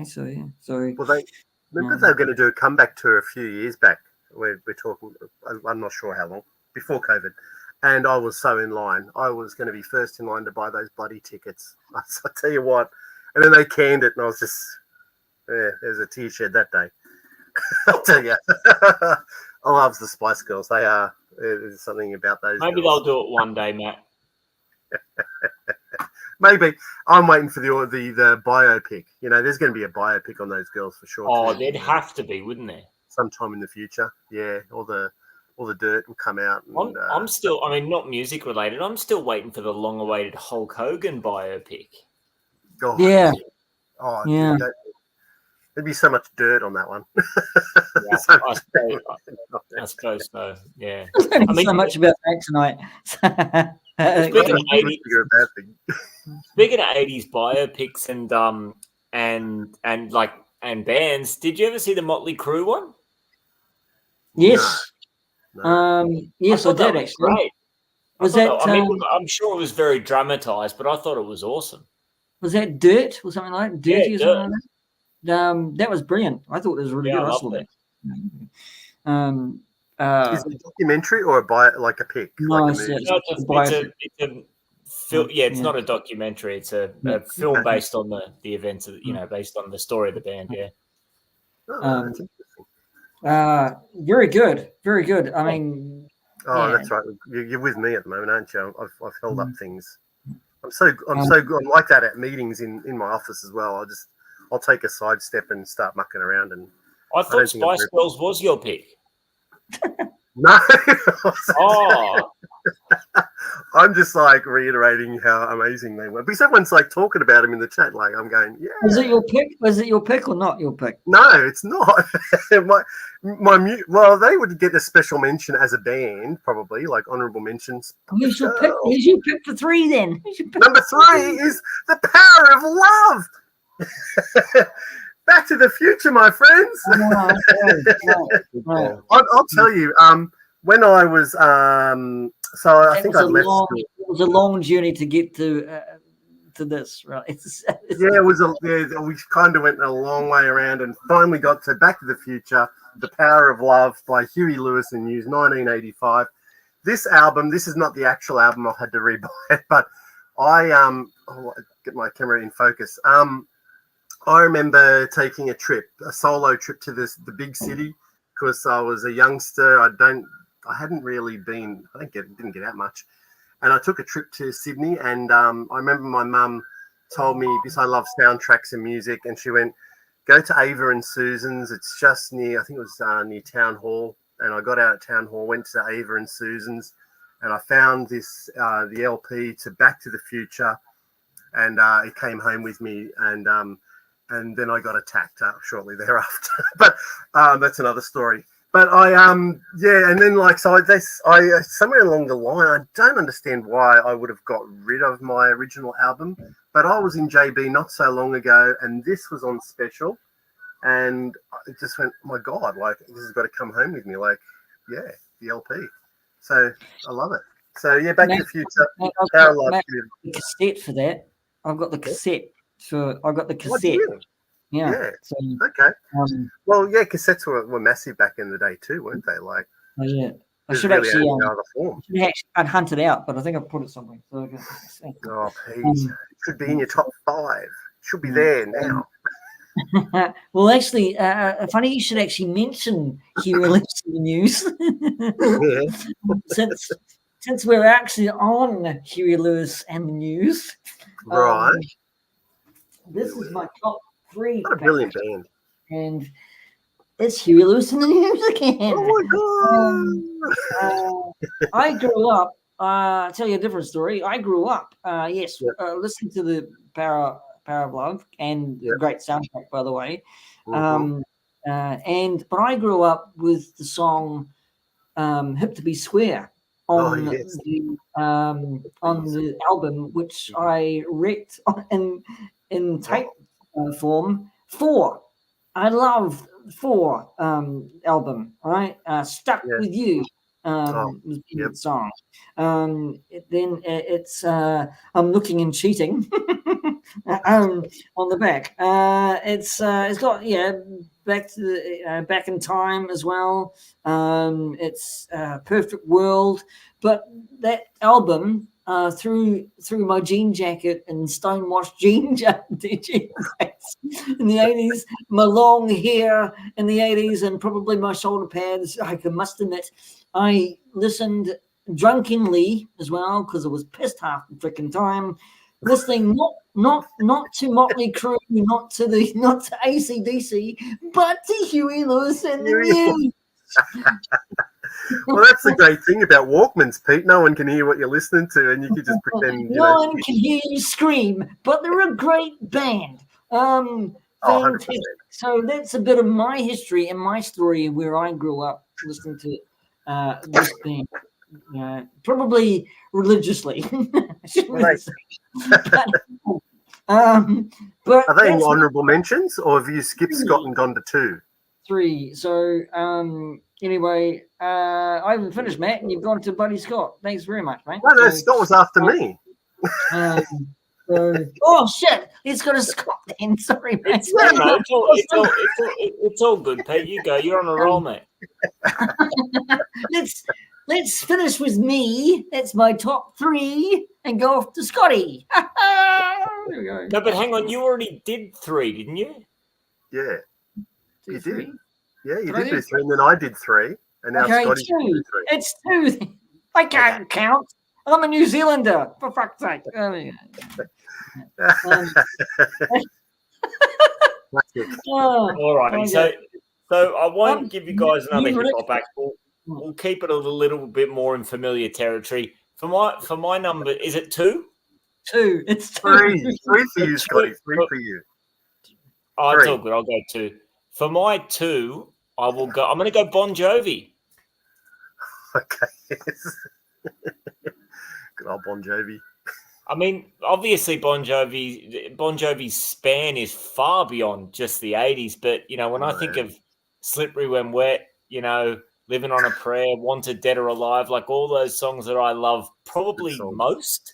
So yeah. So well, they were going to do a comeback tour a few years back. We're talking. I'm not sure how long before COVID, and I was so in line. I was going to be first in line to buy those bloody tickets. I tell you what, and then they canned it, and I was just there's a tear shed that day. I'll tell you. I love the Spice Girls. They are. There's something about those. Maybe girls. they'll do it one day, Matt. Maybe. I'm waiting for the biopic. There's going to be a biopic on those girls for sure. Oh, there'd have to be, wouldn't there? Sometime in the future. Yeah. All the all the dirt will come out. And, I'm still, I mean, not music related. I'm still waiting for the long-awaited Hulk Hogan biopic. oh, Yeah. Oh, Yeah. dude, there'd be so much dirt on that one. Yeah, So- I suppose so. Yeah. Learning I mean, so much about that tonight. Speaking of Good 80s, figure of bad thing. speaking of 80s biopics and like and bands, did you ever see the Motley Crue one? Yes. No. Yes, I thought that did was actually. great. Was I thought that I mean, I'm sure it was very dramatized, but I thought it was awesome. was that Dirt or something like that? Dirty Yeah, or something like that? That was brilliant. I thought it was really Yeah, good. I I loved saw it. that. Is it a documentary or like a pic? No, Like a it's movie? it's No, a biopic. yeah, it's Yeah. not a documentary. It's a Yeah. film Okay. based on the events of, based on the story of the band. Yeah. Oh, Um, that's interesting. Very good, very good. I mean, Oh, yeah. that's right. You're with me at the moment, aren't you? I've held up Mm. things. I'm so good. I'm like that at meetings in my office as well. I'll take a sidestep and start mucking around, and I don't thought think I'm Spice very- Girls was your pick. no. Oh, I'm just like reiterating how amazing they were because everyone's like talking about him in the chat. Like I'm going, yeah. Was it your pick? Was it your pick or not your pick? No, it's not. Well, they would get a special mention as a band, probably like honourable mentions. Who's your pick? Who's your pick for three then? Who's your pick Number for 3 is The Power of Love. Back to the Future, my friends. Right. I'll tell you. When I was, so I think I'd left school. It was a long journey to get to this, right? Yeah, we kind of went a long way around and finally got to Back to the Future, The Power of Love by Huey Lewis and News, 1985. This album, this is not the actual album. I had to rebuy it, but I get my camera in focus. I remember taking a solo trip to the big city because I was a youngster. I didn't get out much. And I took a trip to Sydney, and I remember my mum told me, because I love soundtracks and music, and she went, go to Ava and Susan's. It's just near, I think it was near Town Hall. And I got out at Town Hall, went to Ava and Susan's, and I found the LP to Back to the Future, and it came home with me, and then I got attacked shortly thereafter. But that's another story. But and then I somewhere along the line, I don't understand why I would have got rid of my original album, but I was in JB not so long ago, and this was on special, and it just went, oh my God, like this has got to come home with me, like the LP. So I love it. So Back to the Future. I've got the cassette for that. I've got the cassette. So I got the cassette. Yeah. So, okay. Well, cassettes were massive back in the day too, weren't they? Like, I should really actually, I'd hunt it out, but I think I've put it somewhere. So Pete, it should be in your top 5. Should be there now. Well, actually, funny you should actually mention Huey Lewis in the news. Since we're actually on Huey Lewis and the news, right? This is my top 3. What a brilliant band! And it's Huey Lewis in the news again. Oh my God! I grew up. I'll tell you a different story. I grew up. Listening to the Power of Love, and a great soundtrack, by the way. Mm-hmm. But I grew up with the song "Hip to Be Square" on the album, which I wrecked in tape form. 4. I love 4 album. Right, Stuck With You. Was the song. It's I'm Looking and Cheating on the back. It's got Back in Time as well. It's Perfect World, but that album through my jean jacket and stonewashed jean jackets in the 80s, my long hair in the 80s, and probably my shoulder pads. I must admit, I listened drunkenly as well because I was pissed half the freaking time, listening not to Motley Crue, not to AC/DC, but to Huey Lewis and the News. Well, that's the great thing about Walkmans, Pete. No one can hear what you're listening to, and you can just pretend. No one can hear you scream, but they're a great band. Fantastic. So that's a bit of my history and my story where I grew up listening to this band. Probably religiously. But Are they in honourable mentions, or have you skipped Scott and gone to 2? 3. So anyway, I haven't finished, Matt, and you've gone to Buddy Scott. Thanks very much, mate. No, Scott was after me. Oh shit! Let's go to Scott then. Sorry, mate. It's all good, Pete. You go. You're on a roll, mate. Let's finish with me. That's my top 3, and go off to Scotty. There we go. No, but hang on. You already did 3, didn't you? Yeah, you did. 3? Yeah, you did do 3, and then I did 3, and now Scotty did 3. It's 2. I can't count. I'm a New Zealander, for fuck's sake. All righty. So I won't give you guys another hip-hop act. We'll keep it a little bit more in familiar territory. For my number, is it 2? 2. It's 2. 3 for you, Scotty. 3 for you. Oh, it's all good. I'll go 2. For my 2, I'm going to go Bon Jovi. Okay. Good old Bon Jovi. I mean, obviously Bon Jovi's span is far beyond just the 80s. But, when I think of Slippery When Wet, Living on a Prayer, Wanted Dead or Alive, like all those songs that I love probably most.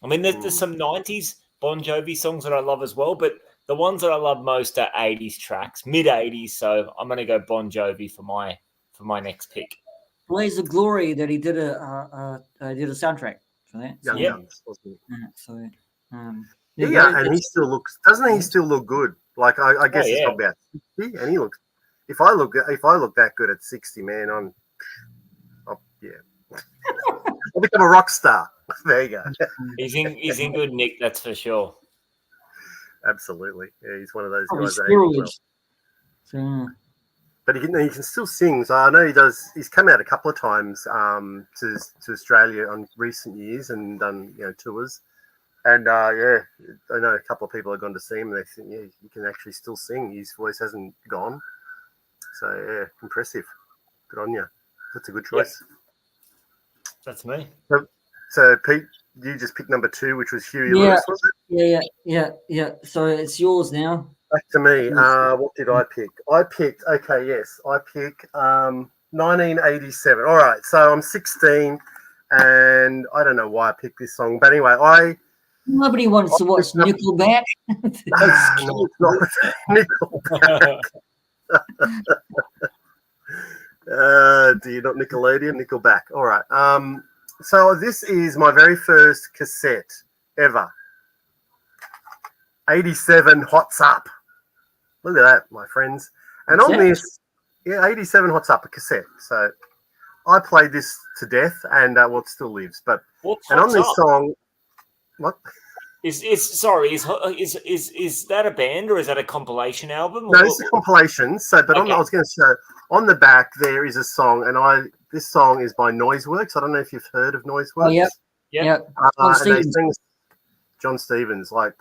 I mean, there's some 90s Bon Jovi songs that I love as well, but the ones that I love most are 80s tracks, mid-80s. So I'm going to go Bon Jovi for my next pick. Blaze of Glory that he did a soundtrack for that. Young Guns, wasn't he? And he still looks. Doesn't he still look good? Like I guess he's probably about 60, and he looks. If I look that good at 60, man, I'll become a rock star. There you go. He's in good nick, that's for sure. Absolutely, yeah. He's one of those guys that well. But he can still sing. So I know he does. He's come out a couple of times to Australia on recent years and done tours. And I know a couple of people have gone to see him and they think he can actually still sing. His voice hasn't gone. So impressive. Good on you. That's a good choice. Yep. That's me. So Pete, you just picked number 2, which was Huey Lewis, was it? Yeah. So it's yours now. Back to me. What did I pick? I picked 1987. All right, so I'm 16, and I don't know why I picked this song, but anyway, nobody wants to watch Nickelback. No, it's not Nickelback. Do you not Nickelodeon? Nickelback. All right. So this is my very first cassette ever. 87 Hots Up. Look at that, my friends. And on this, 87 Hots Up, a cassette. So I played this to death, and it still lives. But on this song, what? Is that a band or is that a compilation album? No, it's a compilation. So, but I was going to show on the back there is a song, and this song is by Noiseworks. I don't know if you've heard of Noiseworks. Oh, yep. John Stevens, like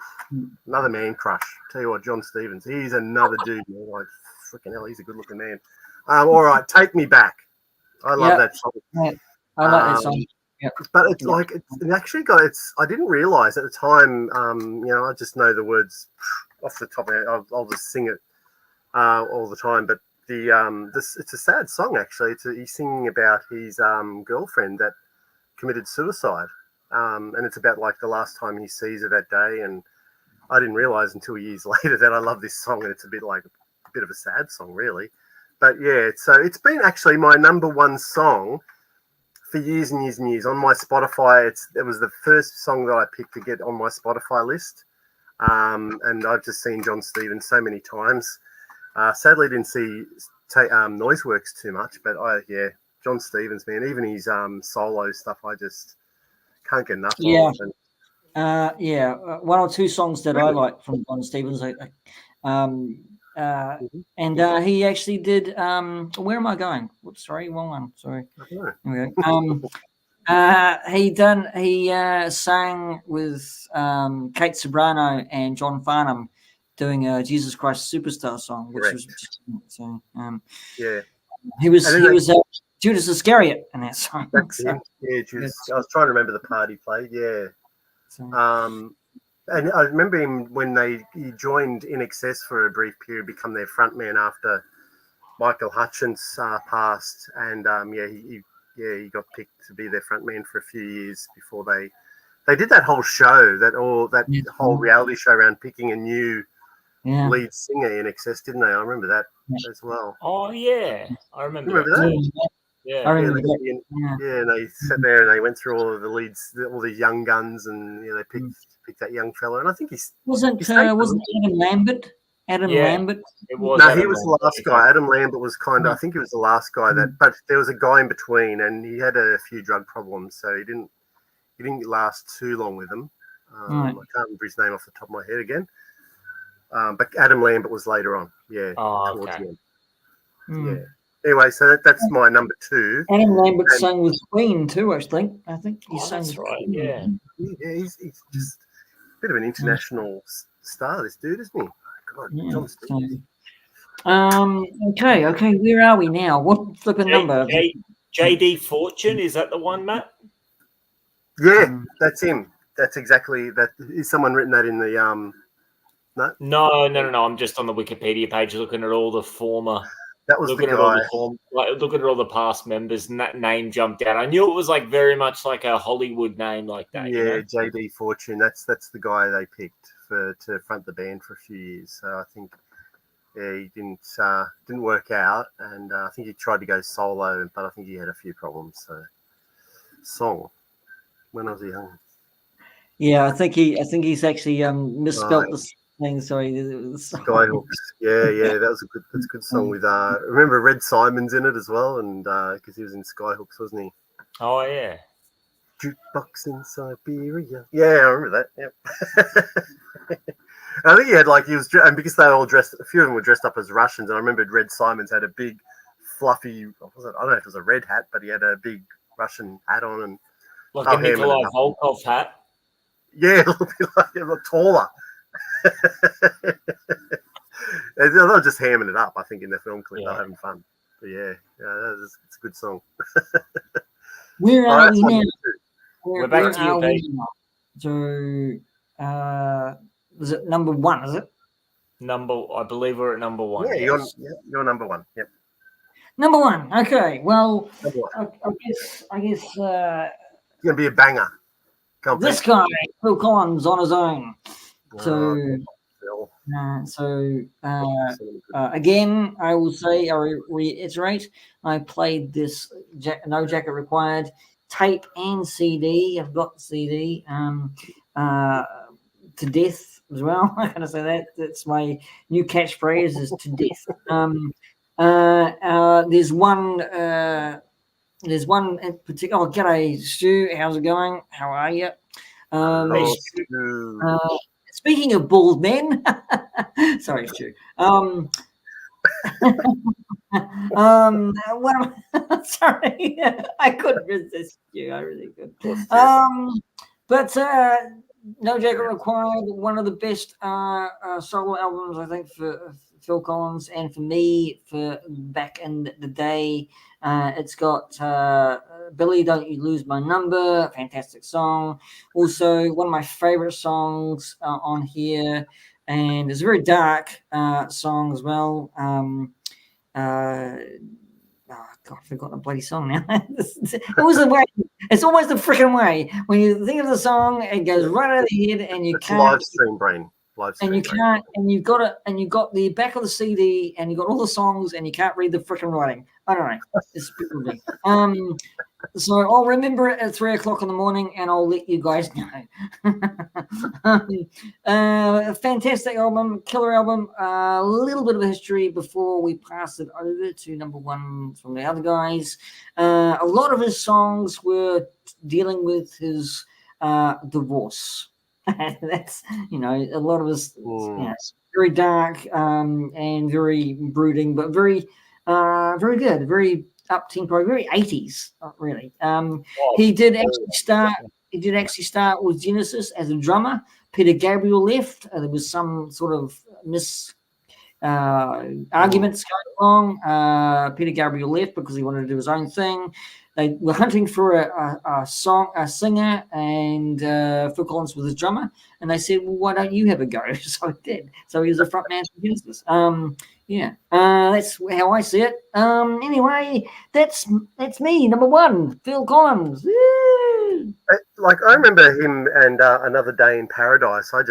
another man crush. Tell you what, John Stevens, he's another dude, man. Like freaking hell, he's a good-looking man. All right, Take Me Back. I love that song. Yeah, I like that song. Yep. But it's like it actually got it's. I didn't realize at the time. I just know the words off the top of my head. I'll just sing it all the time. But it's a sad song actually. He's singing about his girlfriend that committed suicide. And it's about like the last time he sees her that day. And I didn't realize until years later that I love this song, and it's a bit of a sad song, really. But yeah, so it's been actually my number 1 song for years and years and years on my Spotify. It was the first song that I picked to get on my Spotify list. And I've just seen John Stevens so many times. Sadly, didn't see Noiseworks too much, but John Stevens, man, even his solo stuff, I just can't get enough of. 1 or 2 songs that I like from John Stevens. Mhm. and he actually did. Where am I going? Whoops, sorry, wrong one. Sorry. I don't know. There we go. He sang with Kate Sobrano and John Farnham doing a Jesus Christ Superstar song, which Correct. was just, so. Yeah. He was And then he was Judas Iscariot in that song. That's So, him. Yeah, I was trying to remember the part he played. Yeah. so, And I remember him when he joined In Excess for a brief period, become their frontman after Michael Hutchence passed, and he got picked to be their frontman for a few years before they did that whole show, that whole reality show around picking a new yeah. lead singer In Excess, didn't they? I remember that as well. Oh yeah, I remember You remember that? I Yeah. remember they got that. and they sat there and they went through all of the leads, all these young guns, and they picked that young fella, and I think he Wasn't stayed for wasn't Adam Lambert? Adam Yeah. Lambert. It was. No, Adam he was the Lambert. last guy. Adam Lambert was kind of, Yeah. I think he was the last guy but there was a guy in between, and he had a few drug problems, so he didn't last too long with them. Right. I can't remember his name off the top of my head again. But Adam Lambert was later on. Yeah, Oh, towards okay. the end. Mm. Yeah. Anyway, so that's my number 2. Adam Lambert And- sang with Queen too. I think he Oh, sang that's with right. Queen. Yeah. Yeah, he's just a bit of an international star, this dude, isn't he? God, Yeah, John Stewart. Okay. Where are we now? What flipping number? JD Fortune, is that the one, Matt? Yeah, that's him. That's exactly that. Is someone written that in the No, No. I'm just on the Wikipedia page looking at all the former. that was the Looking at all guy. looking at all the past members, and that name jumped out. I knew it was like very much like a Hollywood name like that. Yeah, You know? JD Fortune. That's the guy they picked to front the band for a few years. So I think he didn't work out, and I think he tried to go solo, but I think he had a few problems. So song when I was young. Yeah, I think he's actually misspelt this thing. Sorry, Skyhooks. Yeah, that's a good song with remember Red Simon's in it as well, and because he was in Skyhooks, wasn't he? Oh yeah. Jukebox in Siberia. Yeah, I remember that. Yep. I think he had and because they all dressed, a few of them were dressed up as Russians, and I remembered Red Simon's had a big, fluffy, I don't know if it was a red hat, but he had a big Russian hat on and like a Nikolai Volkov hat. Yeah, a little bit like a lot taller. They're not just hamming it up, I think, in the film clip. They're having fun. But it's a good song. Where are we now? We're back to you, Pete. So, is it number 1? Is it I believe we're at number 1. Yeah, yes. you're number 1. Yep. Number 1? Okay. Well, Number 1. I guess. It's gonna be a banger. This guy, Phil Collins, on his own. Again, I will say, I reiterate, I played this No Jacket Required tape and CD. I've got the CD to death as well. I'm going to say that. That's my new catchphrase is to death. There's one in particular. Oh, g'day, Stu. How's it going? How are you? Speaking of bald men, sorry, Stu. Sorry, I couldn't resist you. I really could. But No Jacket Required, one of the best solo albums, I think, for Phil Collins and for me for back in the day. It's got Billy, Don't You Lose My Number, fantastic song. Also, one of my favorite songs on here, and it's a very dark song as well. God, I've forgotten the bloody song now. It was the way. It's always the freaking way. When you think of the song, it goes right out of the head, and you can't. Live stream brain. And you can't. And you've got it. And you've got the back of the CD, and you've got all the songs, and you can't read the freaking writing. I don't know. It's big. So I'll remember it at 3:00 in the morning, and I'll let you guys know. Fantastic album, killer album. A little bit of a history before we pass it over to number 1 from the other guys. A lot of his songs were dealing with his divorce. That's, a lot of us, Mm. very dark and very brooding, but very good, very up tempo, very 80s, really. Oh, He did actually start. He did actually start with Genesis as a drummer. Peter Gabriel left. There was some sort of arguments going along. Peter Gabriel left because he wanted to do his own thing. They were hunting for a singer, and Phil Collins was his drummer. And they said, "Well, why don't you have a go?" So he did. So he was a front man for Genesis. That's how I see it. Anyway, that's me, number one, Phil Collins. Woo! Like, I remember him and Another Day in Paradise. I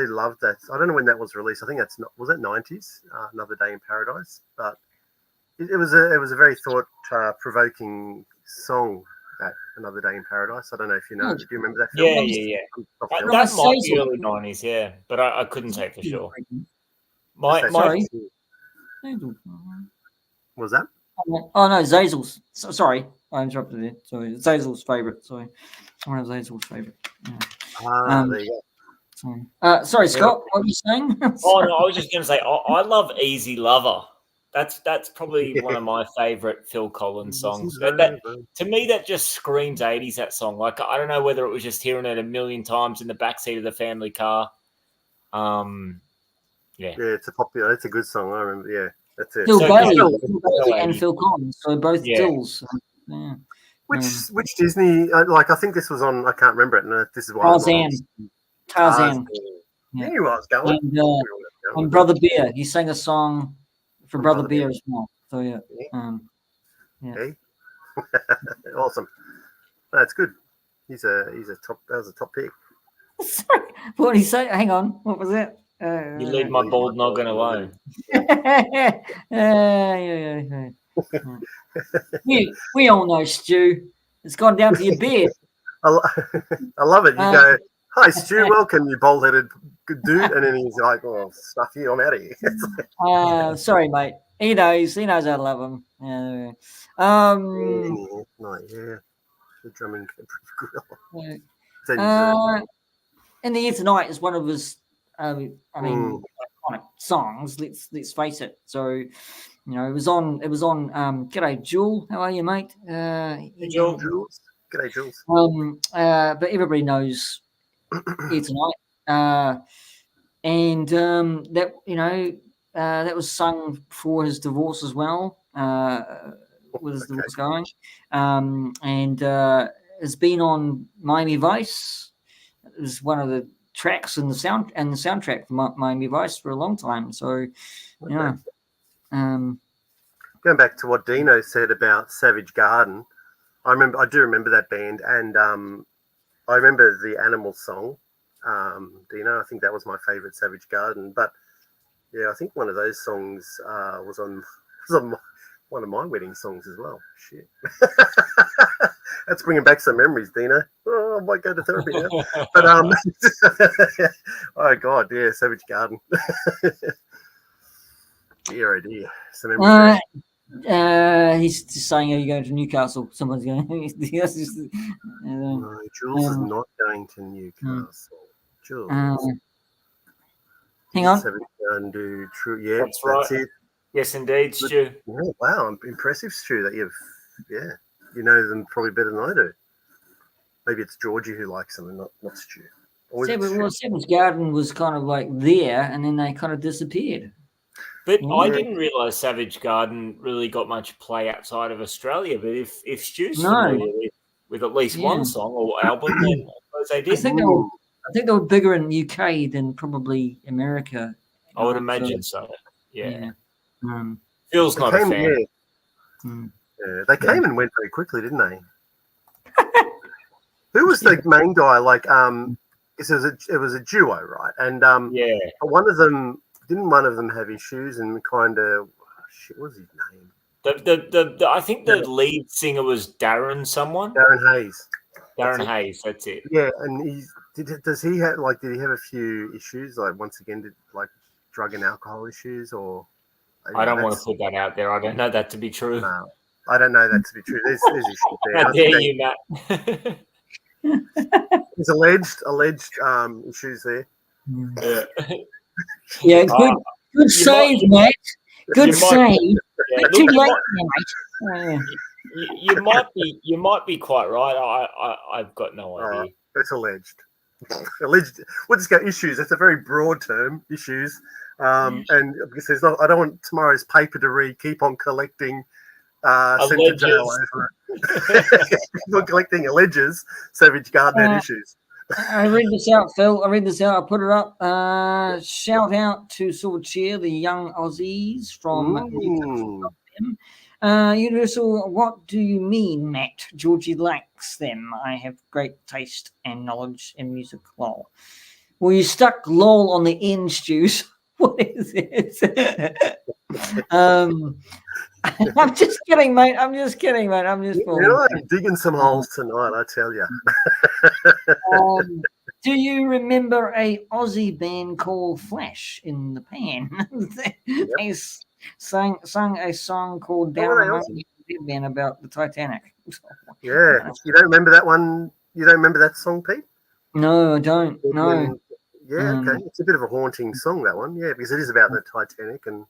loved that. I don't know when that was released. I think was it 90s? Another Day in Paradise. But it was a very thought provoking song. That Another Day in Paradise. I don't know if you know. Do you remember that film? Yeah. From That a might be Zazel. early 90s, yeah, but I couldn't say for sure. Sorry. Was that? Oh no, Zazel's. Sorry, I interrupted it. Sorry, Zazel's favorite. Sorry, one of Zazel's favorite. Yeah. There you go. Sorry, Scott. What were you saying? Oh no, I was just going to say I love Easy Lover. That's probably one of my favorite Phil Collins songs. That to me, that just screams 80s. That song, like, I don't know whether it was just hearing it a million times in the backseat of the family car. Yeah, it's a good song. I remember. Yeah, that's it. Phil So, Bailey, yeah, Phil Bailey and Phil Collins, so both Yeah. Dills. Yeah. Which Disney? Like, I think this was on. I can't remember it. And this is why Tarzan. Yeah. You knew I was going. And Brother Bear. He sang a song for Brother Bear as well. So yeah. Hey. Awesome. That's good. He's a top. That was a top pick. Sorry, what did he say? Hang on. What was that? You leave my bald noggin alone. Yeah. We all know, Stu. It's gone down to your beard. I love it. You go, "Hi, Stu. Welcome, you bald-headed dude," and then he's like, "Oh, stuff you. I'm out of here." Sorry, mate. He knows I love him. Yeah. The drumming grill. In the Year Tonight is one of his, iconic songs. Let's face it. So, it was on. G'day, Jewel. How are you, mate? Jules. G'day, Jules. But everybody knows Year Tonight, and that that was sung for his divorce as well. With his divorce going, and has been on Miami Vice. It was one of the tracks in the soundtrack for Miami Vice for a long time. So, Going back to what Dino said about Savage Garden, I do remember that band, and I remember the Animal song. Dino, I think that was my favorite Savage Garden. But yeah, I think one of those songs was on one of my wedding songs as well. Shit. That's bringing back some memories, Dino. Oh, I might go to therapy now. But oh god, yeah, Savage Garden. Dear, oh dear. Some memories. He's just saying, "Are you going to Newcastle?" Someone's going. No, Jules is not going to Newcastle. Jules. Hang on. Savage Garden do true. Yeah, That's right. That's it. Yes, indeed, Stu. Oh, wow, impressive, Stu. That you know them probably better than I do. Maybe it's Georgie who likes them, and not Stu. Savage Garden was kind of like there, and then they kind of disappeared. But I didn't realise Savage Garden really got much play outside of Australia. But if Stu's familiar with at least one song or album, then I suppose they did. I think they were bigger in the UK than probably America. I would imagine so. Yeah. Phil's not a fan. Yeah, they came and went very quickly, didn't they? Who was the main guy? Like, it was a duo, right? And one of them have issues and kind of shit. What was his name? I think the lead singer was Darren someone. Darren Hayes. Hayes. That's it. Yeah, and did he have a few issues? Like, once again, drug and alcohol issues, or I don't want to put that out there. I don't know that to be true. No, I don't know that to be true. There's issues there. How dare you, Matt? There's alleged issues there. Yeah. Yeah, good save, mate. Good you save. might- yeah, But look, too you late, might- mate. you might be quite right. I've got no idea. It's alleged. Alleged. We'll just go issues. That's a very broad term. Issues. And because there's not, I don't want tomorrow's paper to read. Keep on collecting. Sent to jail over it. Keep on collecting alleges. Savage Garden had issues. I read this out, Phil. I read this out. I put it up. Shout out to Silverchair, the young Aussies from Universal. What do you mean, Matt? Georgie likes them. I have great taste and knowledge in music. Lol. Well, you stuck lol on the end, Stews. What is it? I'm just kidding, mate. I'm just You're like digging some holes tonight, I tell you. Do you remember a Aussie band called Flash in the Pan? They sung a song called Down Among the Band about the Titanic. Yeah, you don't remember that one? You don't remember that song, Pete? No, I don't. No. Yeah, okay. It's a bit of a haunting song, that one. Yeah, because it is about the Titanic and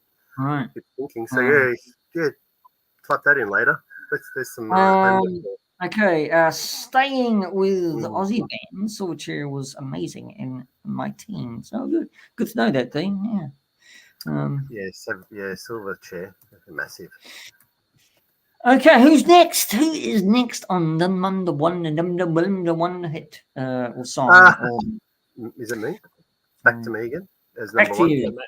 thinking. So yeah, type that in later. There's some. Okay, staying with Aussie bands, Silverchair was amazing in my teens. Oh, good to know that thing. Yeah. Silverchair, massive. Okay, who's next? Who is next on the one hit or song? Is it me? Back to me again. As back number to you.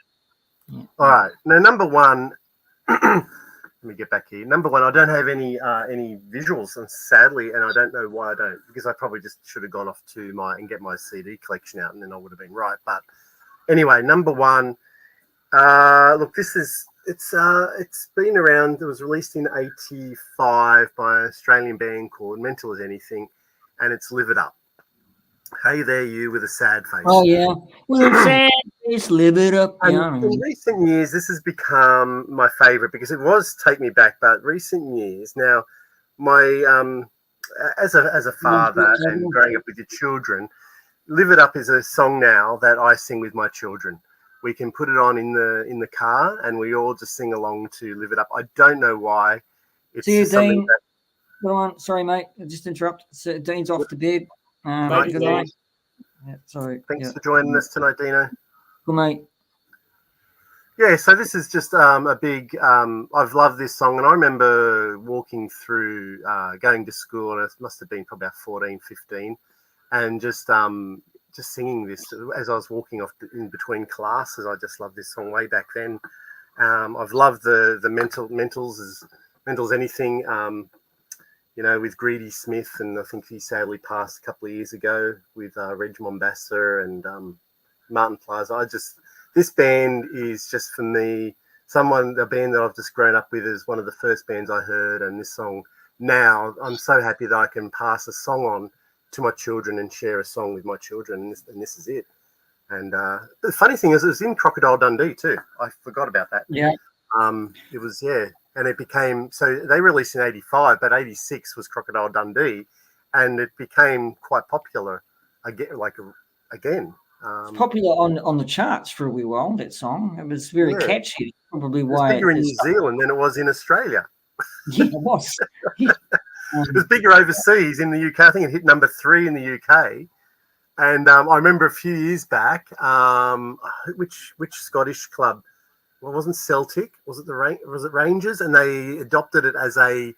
Yeah. All right. Now, number one. Let me get back here. Number one, I don't have any visuals, and sadly, and I don't know why I don't, because I probably just should have gone off to and get my CD collection out, and then I would have been right. But anyway, number one. Look, it's been around. It was released in '85 by an Australian band called Mental as Anything, and it's Live It Up. Hey there, you with a sad face. Oh yeah, with a sad face, live it up. And in recent years, this has become my favourite because it was Take Me Back, but recent years now, my as a father and growing up with your children, Live It Up is a song now that I sing with my children. We can put it on in the car, and we all just sing along to Live It Up. I don't know why. It's See you, something Dean. Go on. Sorry, mate. I just interrupt. So Dean's off to bed. Good night. Yeah, sorry. Thanks for joining us tonight, Dino. Good mate. Yeah, so this is just a big. I've loved this song, and I remember walking through, going to school, and it must have been probably about 14, 15, and just singing this as I was walking off in between classes. I just loved this song way back then. I've loved the Mental's Anything. With Greedy Smith, and I think he sadly passed a couple of years ago with Reg Mombassa and Martin Plaza. This band is just for me, a band that I've just grown up with is one of the first bands I heard, and this song now, I'm so happy that I can pass a song on to my children and share a song with my children, and this is it. And the funny thing is, it was in Crocodile Dundee too. I forgot about that. Yeah. It was, and it became, so they released in '85, but '86 was Crocodile Dundee, and it became quite popular again. It's popular on the charts for a wee while, that song. It was very catchy. Probably why it was bigger in New Zealand than it was in Australia. Yeah, it was. Yeah. It was bigger overseas in the UK. I think it hit number 3 in the UK. And I remember a few years back, which Scottish club? Well, it wasn't Celtic. Was it Rangers? And they adopted it as a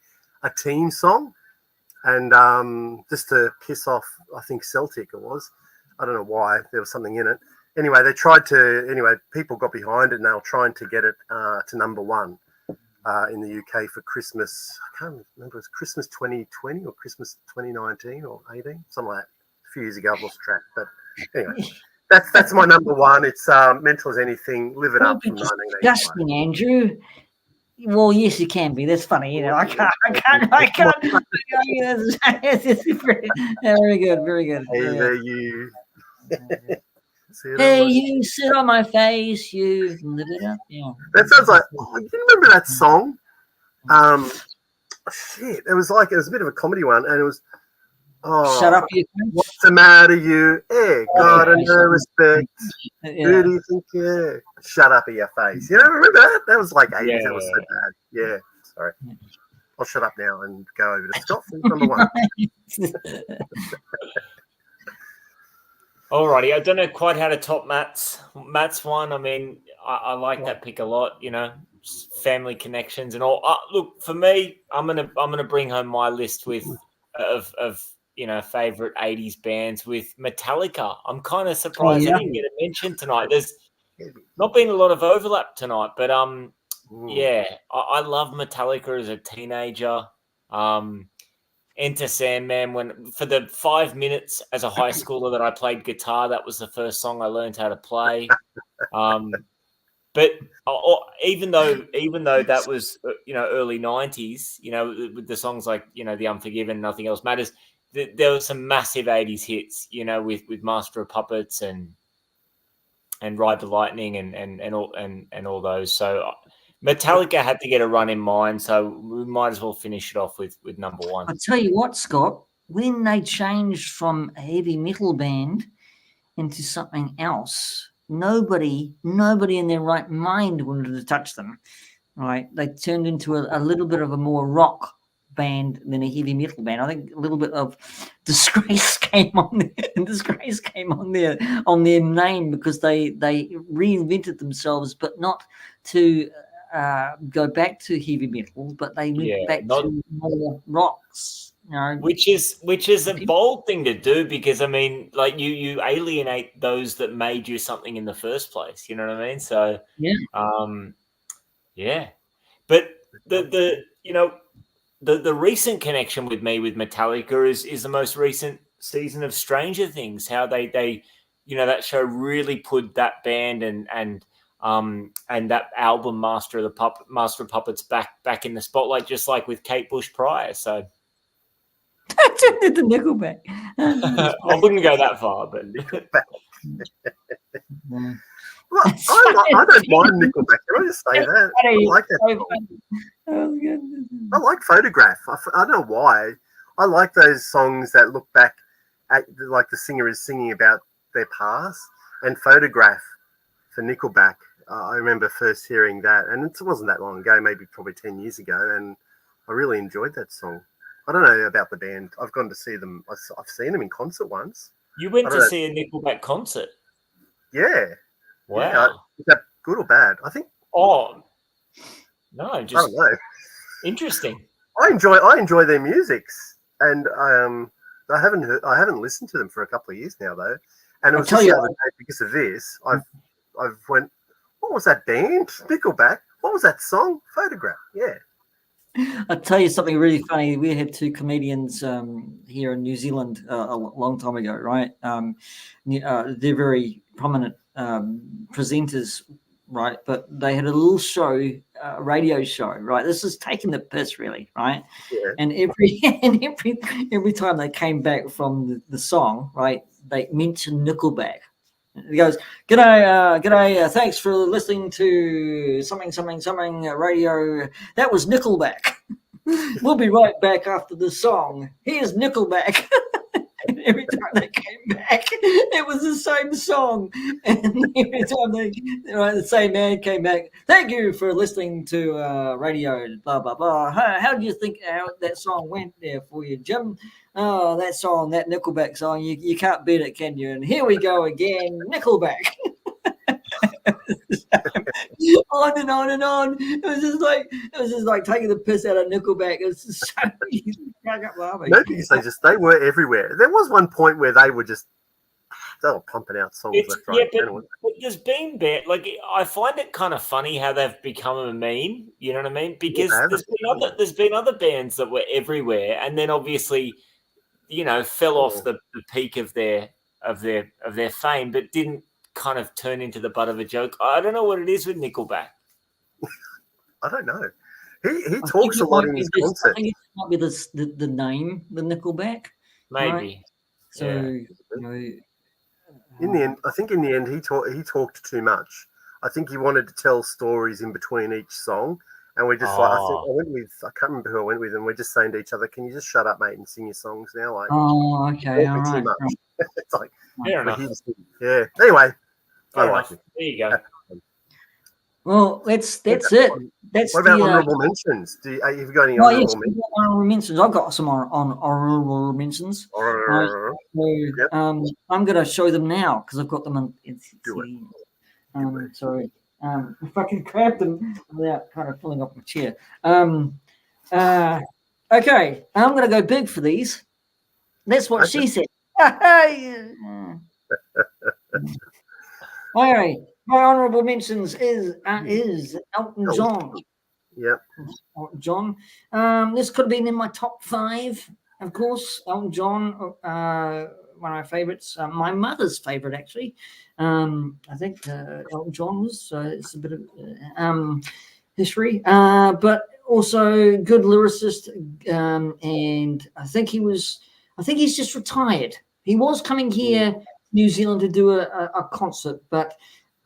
team song, and just to piss off, I think Celtic it was. I don't know why. There was something in it. Anyway, people got behind it, and they were trying to get it to number 1 in the UK for Christmas. I can't remember. It was Christmas 2020 or Christmas 2019 or 18, something like that. A few years ago, I've lost track. But anyway. That's my number 1. It's Mental as Anything, Live It Up from 1985. Disgusting, Andrew. Well, yes, it can be. That's funny. I can't. Very good. Very good. Hey there, you. Hey, you sit on my face. You live it up. Yeah. That sounds like. Oh, you remember that song? Shit. It was a bit of a comedy one, and it was Shut Oh, up, you what's cunts. the matter, you? Hey, got Okay, no respect. Who yeah. do you think you are? Shut up in your face. You know, remember that? That was like 80s. That was so Yeah. bad. Yeah, sorry. I'll shut up now and go over to Scott for number one. Alrighty, I don't know quite how to top Matt's one. I mean, I like that pick a lot. You know, family connections and all. Look, for me, I'm gonna bring home my list with of favorite '80s bands with Metallica. I'm kind of Oh surprised I yeah. didn't get a mention tonight. There's not been a lot of overlap tonight, but yeah, I love Metallica as a teenager. Enter Sandman, when for the 5 minutes as a high schooler that I played guitar, that was the first song I learned how to play. But even though that was early '90s, with the songs like The Unforgiven, Nothing Else Matters, there were some massive '80s hits, with Master of Puppets and Ride the Lightning and all those. So Metallica had to get a run in mine, so we might as well finish it off with number one. I tell you what, Scott, when they changed from a heavy metal band into something else, nobody in their right mind wanted to touch them. Right? They turned into a little bit of a more rock band than a heavy metal band. I think a little bit of disgrace came on their name because they reinvented themselves, but not to go back to heavy metal, but they went back to more rocks. Which is a bold thing to do, because I mean, like you alienate those that made you something in the first place. You know what I mean? So yeah. yeah. But the recent connection with me with Metallica is the most recent season of Stranger Things. How they that show really put that band and that album Master of Puppets back in the spotlight, just like with Kate Bush Pryor. So I turned into Nickelback. I wouldn't go that far, but Well, I don't mind Nickelback. Can I just say that? I like that song. I like Photograph. I don't know why. I like those songs that look back at, like the singer is singing about their past. And Photograph for Nickelback, I remember first hearing that, and it wasn't that long ago, maybe probably 10 years ago, and I really enjoyed that song. I don't know about the band. I've gone to see them. I've seen them in concert once. You went to see a Nickelback concert? Yeah. Wow. Yeah. Is that good or bad? I think. Oh, no, just I don't know. Interesting. I enjoy their musics, and I haven't listened to them for a couple of years now though. And it was just the other day because of this. I've went. What was that band? Nickelback. What was that song? Photograph. Yeah. I'll tell you something really funny. We had two comedians here in New Zealand a long time ago, right? They're very prominent presenters, right? But they had a little show, radio show, right? This is taking the piss, really, right? Yeah. And every time they came back from the song, right, they mentioned Nickelback. He goes, "G'day, thanks for listening to something radio. That was Nickelback. We'll be right back after the song. Here's Nickelback." And every time they came back, it was the same song. And every time the same man came back, "Thank you for listening to radio, blah, blah, blah. How do you think that song went there for you, Jim? Oh, that song, that Nickelback song, you can't beat it, can you? And here we go again, Nickelback." On and on and on. It was just like taking the piss out of Nickelback. It was just so laughing. No, because they were everywhere. There was one point where they were pumping out songs left, right, but there's been like, I find it kind of funny how they've become a meme. You know what I mean? Because there's been other bands that were everywhere, and then obviously, fell off the peak of their fame, but didn't kind of turn into the butt of a joke. I don't know what it is with Nickelback. I don't know. He talks a lot in his concert. I think it might be the name, the Nickelback. Maybe. Right? So in the end, I think in the end he talked too much. I think he wanted to tell stories in between each song, And we just I can't remember who I went with, and we're just saying to each other, "Can you just shut up, mate, and sing your songs now?" Like, oh, okay, all right. It's like, Fair enough. yeah. Anyway, Fair I enough. like it. There you go. Well, that's it. That's What about the honourable mentions? Have you got any well, yes, honourable mentions? honorable mentions. I've got some honorable mentions. Right. So, I'm going to show them now because I've got them on. Do it. Sorry. If I can grab them without kind of pulling up my chair. Okay, I'm going to go big for these. That's what she said. All right. My honourable mentions is Elton John. Yep. Elton John. This could have been in my top 5, of course. Elton John, one of my favourites. My mother's favourite, actually. I think Elton John was. It's a bit of history, but also good lyricist. And I think he's just retired. He was coming here, New Zealand, to do a concert, but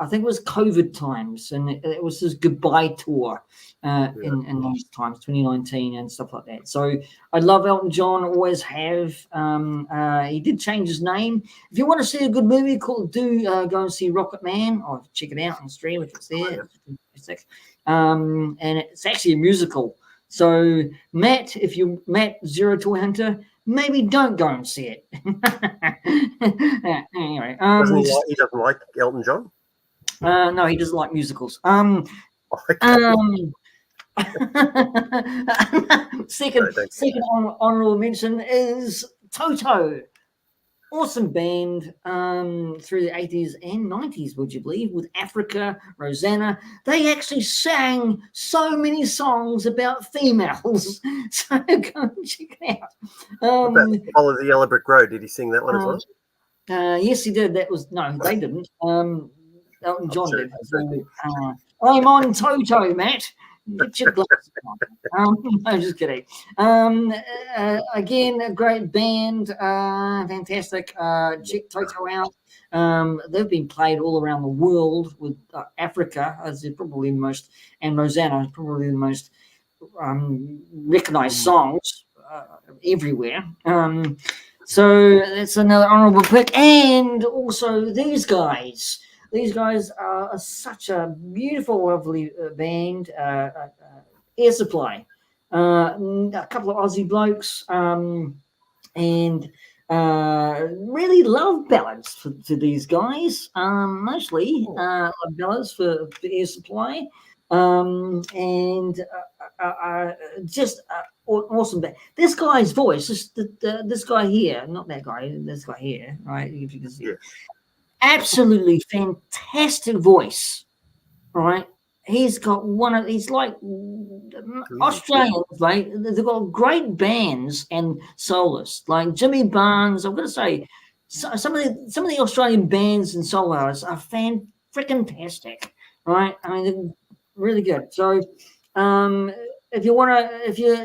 I think it was COVID times, and it was his goodbye tour in those times, 2019 and stuff like that. So I love Elton John, always have. He did change his name. If you want to see a good movie, go and see Rocket Man, or check it out on stream if it's there. And it's actually a musical. So Matt, if you Zero Toy Hunter, maybe don't go and see it. Anyway, he doesn't like Elton John. No, he doesn't like musicals. Second honorable mention is Toto. Awesome band through the 80s and 90s, would you believe, with Africa, Rosanna. They actually sang so many songs about females. So go and check it out. What about Follow the Yellow Brick Road? Did he sing that one as well? Yes, he did. They didn't. Elton John did. So, I'm on Toto, Matt. Get your glasses on. I'm just kidding. Again, a great band, fantastic. Check Toto out. They've been played all around the world, with Africa as probably the most, and Rosanna is probably the most recognized songs everywhere. So that's another honorable pick. And also these guys. These guys are such a beautiful, lovely band. Air Supply, a couple of Aussie blokes, and really love ballads to these guys. Mostly love ballads for Air Supply, and just awesome. This guy's voice, this guy here, not that guy, this guy here, right? If you can see. Yes. Absolutely fantastic voice, right? He's like Australians, right? They've got great bands and soloists like Jimmy Barnes. I'm going to say some of the Australian bands and soloists are freaking-tastic, right? I mean, they're really good. So, if you're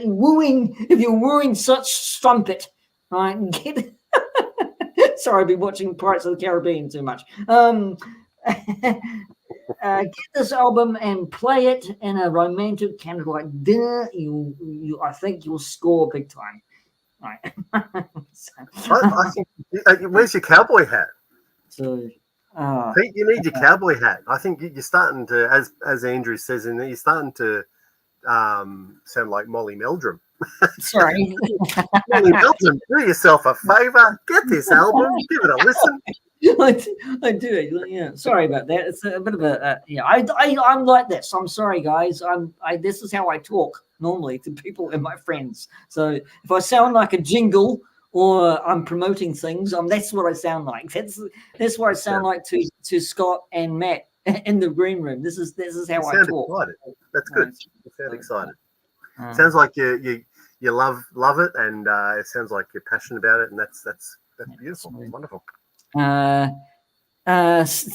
wooing such strumpet, right? Sorry, I've been watching Pirates of the Caribbean too much. Get this album and play it in a romantic candlelight dinner. I think you'll score big time. Right. I think. Where's your cowboy hat? So, Pete, you need your cowboy hat. I think you're starting to, as Andrew says in there, you're starting to sound like Molly Meldrum. Sorry. Molly Meldrum, do yourself a favour. Get this album. Give it a listen. I do. Yeah. Sorry about that. It's a bit of a I'm like this. I'm sorry, guys. This is how I talk normally to people and my friends. So if I sound like a jingle or I'm promoting things, that's what I sound like. That's what I sound like to Scott and Matt in the green room. This is how I talk. Excited. That's good. You sound excited. Sounds like you love it, and it sounds like you're passionate about it, and that's beautiful. It's wonderful.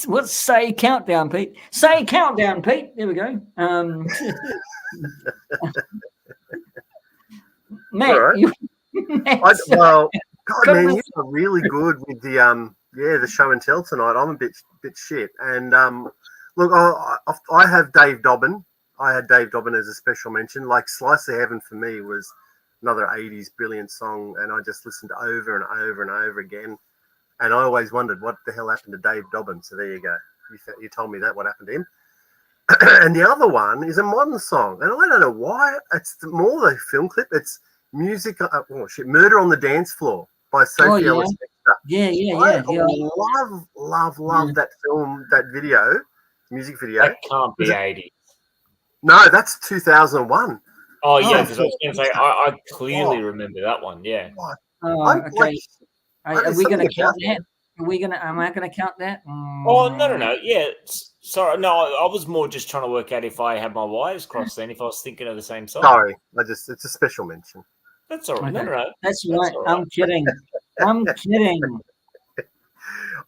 What's say countdown, Pete? Say countdown, Pete. There we go. Matt, right. God, man, you are really good with the show and tell tonight. I'm a bit shit, and look, I have Dave Dobbin. I had Dave Dobbin as a special mention. Like Slice of Heaven for me was another 80s brilliant song, and I just listened over and over and over again. And I always wondered what the hell happened to Dave Dobbin. So there you go. You told me that, what happened to him. And the other one is a modern song, and I don't know why. It's more the film clip. It's music. Murder on the Dance Floor by Sophie Ellis Bextor. I love that film, that video, music video. That can't be 80. No, that's 2001. Oh yeah, because I was going to say I clearly remember that one. Yeah. Okay. Are we going to count that? Am I going to count that? Oh no. Yeah. Sorry. No, I was more just trying to work out if I had my wires crossed then, if I was thinking of the same song. Sorry. It's a special mention. That's all right. Okay. No. That's right. I'm kidding. I'm kidding.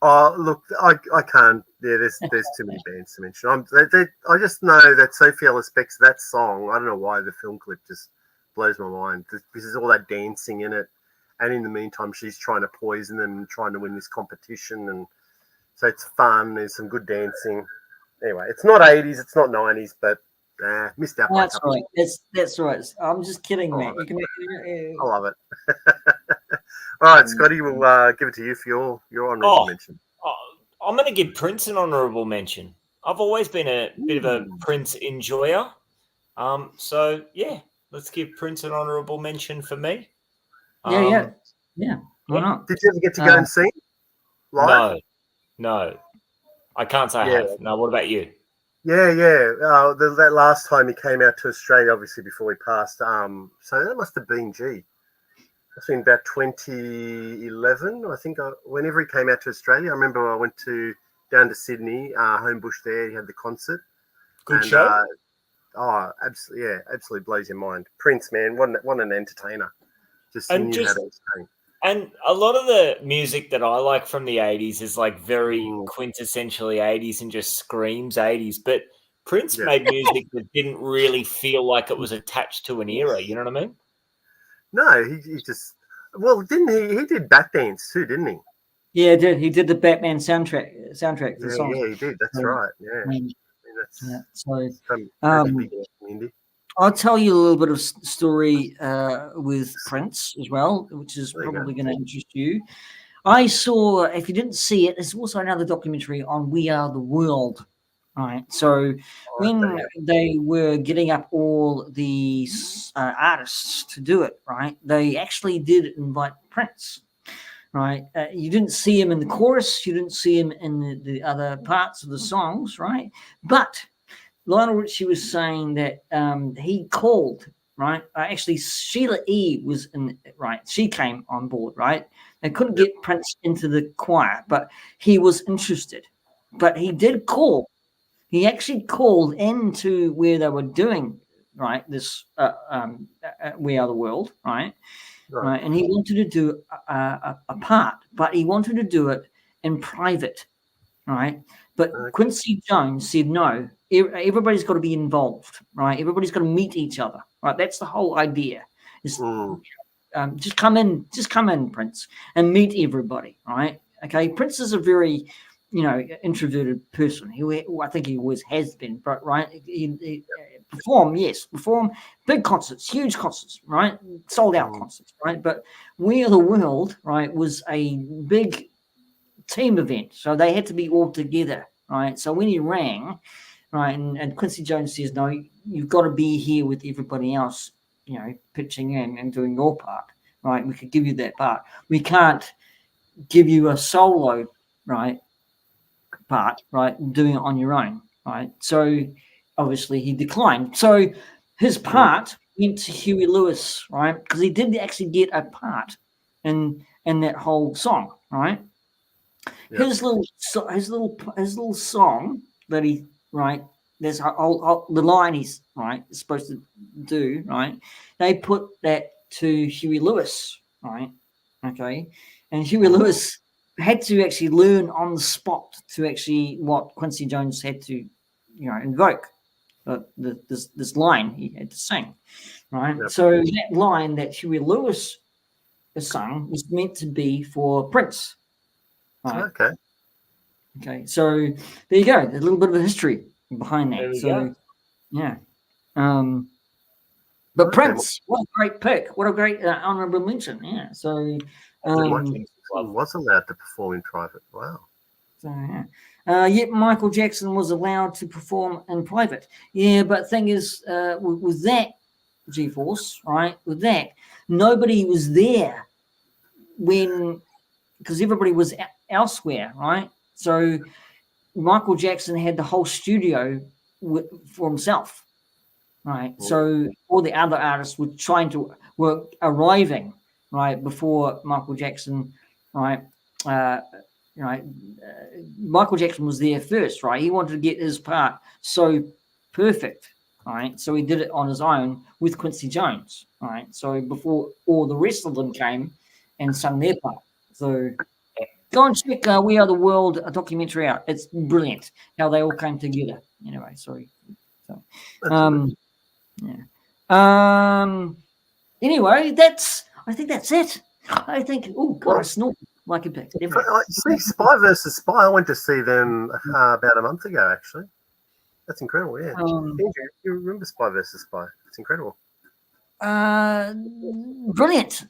Oh, look, I can't. Yeah, there's too many bands to mention. I just know that Sophie Ellis Bextor, that song, I don't know why the film clip just blows my mind. Because there's all that dancing in it. And in the meantime, she's trying to poison them and trying to win this competition. And so it's fun. There's some good dancing. Anyway, it's not 80s, it's not 90s, but missed out. That's right. That's right. I'm just kidding, mate. I love it. All right, Scotty, we'll give it to you for your honourable mention. I'm going to give Prince an honourable mention. I've always been a bit of a Prince enjoyer. So, yeah, let's give Prince an honourable mention for me. Yeah. Why not? Did you ever get to go and see him live? No. I can't say I have. No, what about you? Yeah. That last time he came out to Australia, obviously before he passed. So that must have been, must have been about 2011. I think whenever he came out to Australia, I remember I went down to Sydney, Homebush there. He had the concert. Good show. Absolutely blows your mind. Prince, man, what an entertainer. How to explain. And a lot of the music that I like from the 80s is like very quintessentially 80s and just screams 80s. But Prince made music that didn't really feel like it was attached to an era. You know what I mean? No, he just... Well, didn't he? He did Batdance too, didn't he? Yeah, he did. He did the Batman soundtrack. The song. Yeah, he did. That's right. Yeah. I'll tell you a little bit of story with Prince as well, which is probably going to interest you. I saw, if you didn't see it, there's also another documentary on We Are the World. Right. So when they were getting up all the artists to do it, right, they actually did invite Prince. Right. You didn't see him in the chorus. You didn't see him in the other parts of the songs. Right. But Lionel Richie was saying that he called, right? Actually, Sheila E. was in, right? She came on board, right? They couldn't get Prince into the choir, but he was interested. But he did call. He actually called into where they were doing, right, this We Are the World, right? Right. And he wanted to do a part, but he wanted to do it in private, right? But Quincy Jones said, no, everybody's got to be involved, right? Everybody's got to meet each other, right? That's the whole idea. Just come in, Prince, and meet everybody, right? Okay, Prince is a very, introverted person. I think he always has been, but right, he perform big concerts, huge concerts, right? Sold out concerts, right? But We Are the World, right, was a big team event, so they had to be all together, right? So when he rang, right, and Quincy Jones says, no, you've got to be here with everybody else, pitching in and doing your part, right? We could give you that part. We can't give you a solo, right, part, right, doing it on your own, right? So obviously he declined. So his part went to Huey Lewis, right, because he did actually get a part in that whole song, right? His little song that he, right, there's the line he's supposed to do, right? They put that to Huey Lewis, right? Okay, and Huey Lewis had to actually learn on the spot to actually what Quincy Jones had to, invoke this line he had to sing, right? So that line that Huey Lewis sung was meant to be for Prince. Right. Okay. So there you go. A little bit of a history behind that. So, yeah. But Okay, Prince, what a great pick! What a great honourable mention. Yeah. So, was allowed to perform in private. Wow. Yet Michael Jackson was allowed to perform in private. Yeah, but thing is, with that G-Force, right? With that, nobody was there because everybody was elsewhere, right? So Michael Jackson had the whole studio for himself, right? So all the other artists were arriving, right, before Michael Jackson, right? Michael Jackson was there first, right? He wanted to get his part so perfect, right? So he did it on his own with Quincy Jones, right? So before all the rest of them came and sung their part. So go and check We Are the World, a documentary out. It's brilliant how they all came together. Anyway, sorry. So, anyway, I think that's it. I think, oh, God, I snort like a bit. Anyway. See, Spy versus Spy, I went to see them about a month ago, actually. That's incredible, yeah. You remember Spy versus Spy? It's incredible. Brilliant.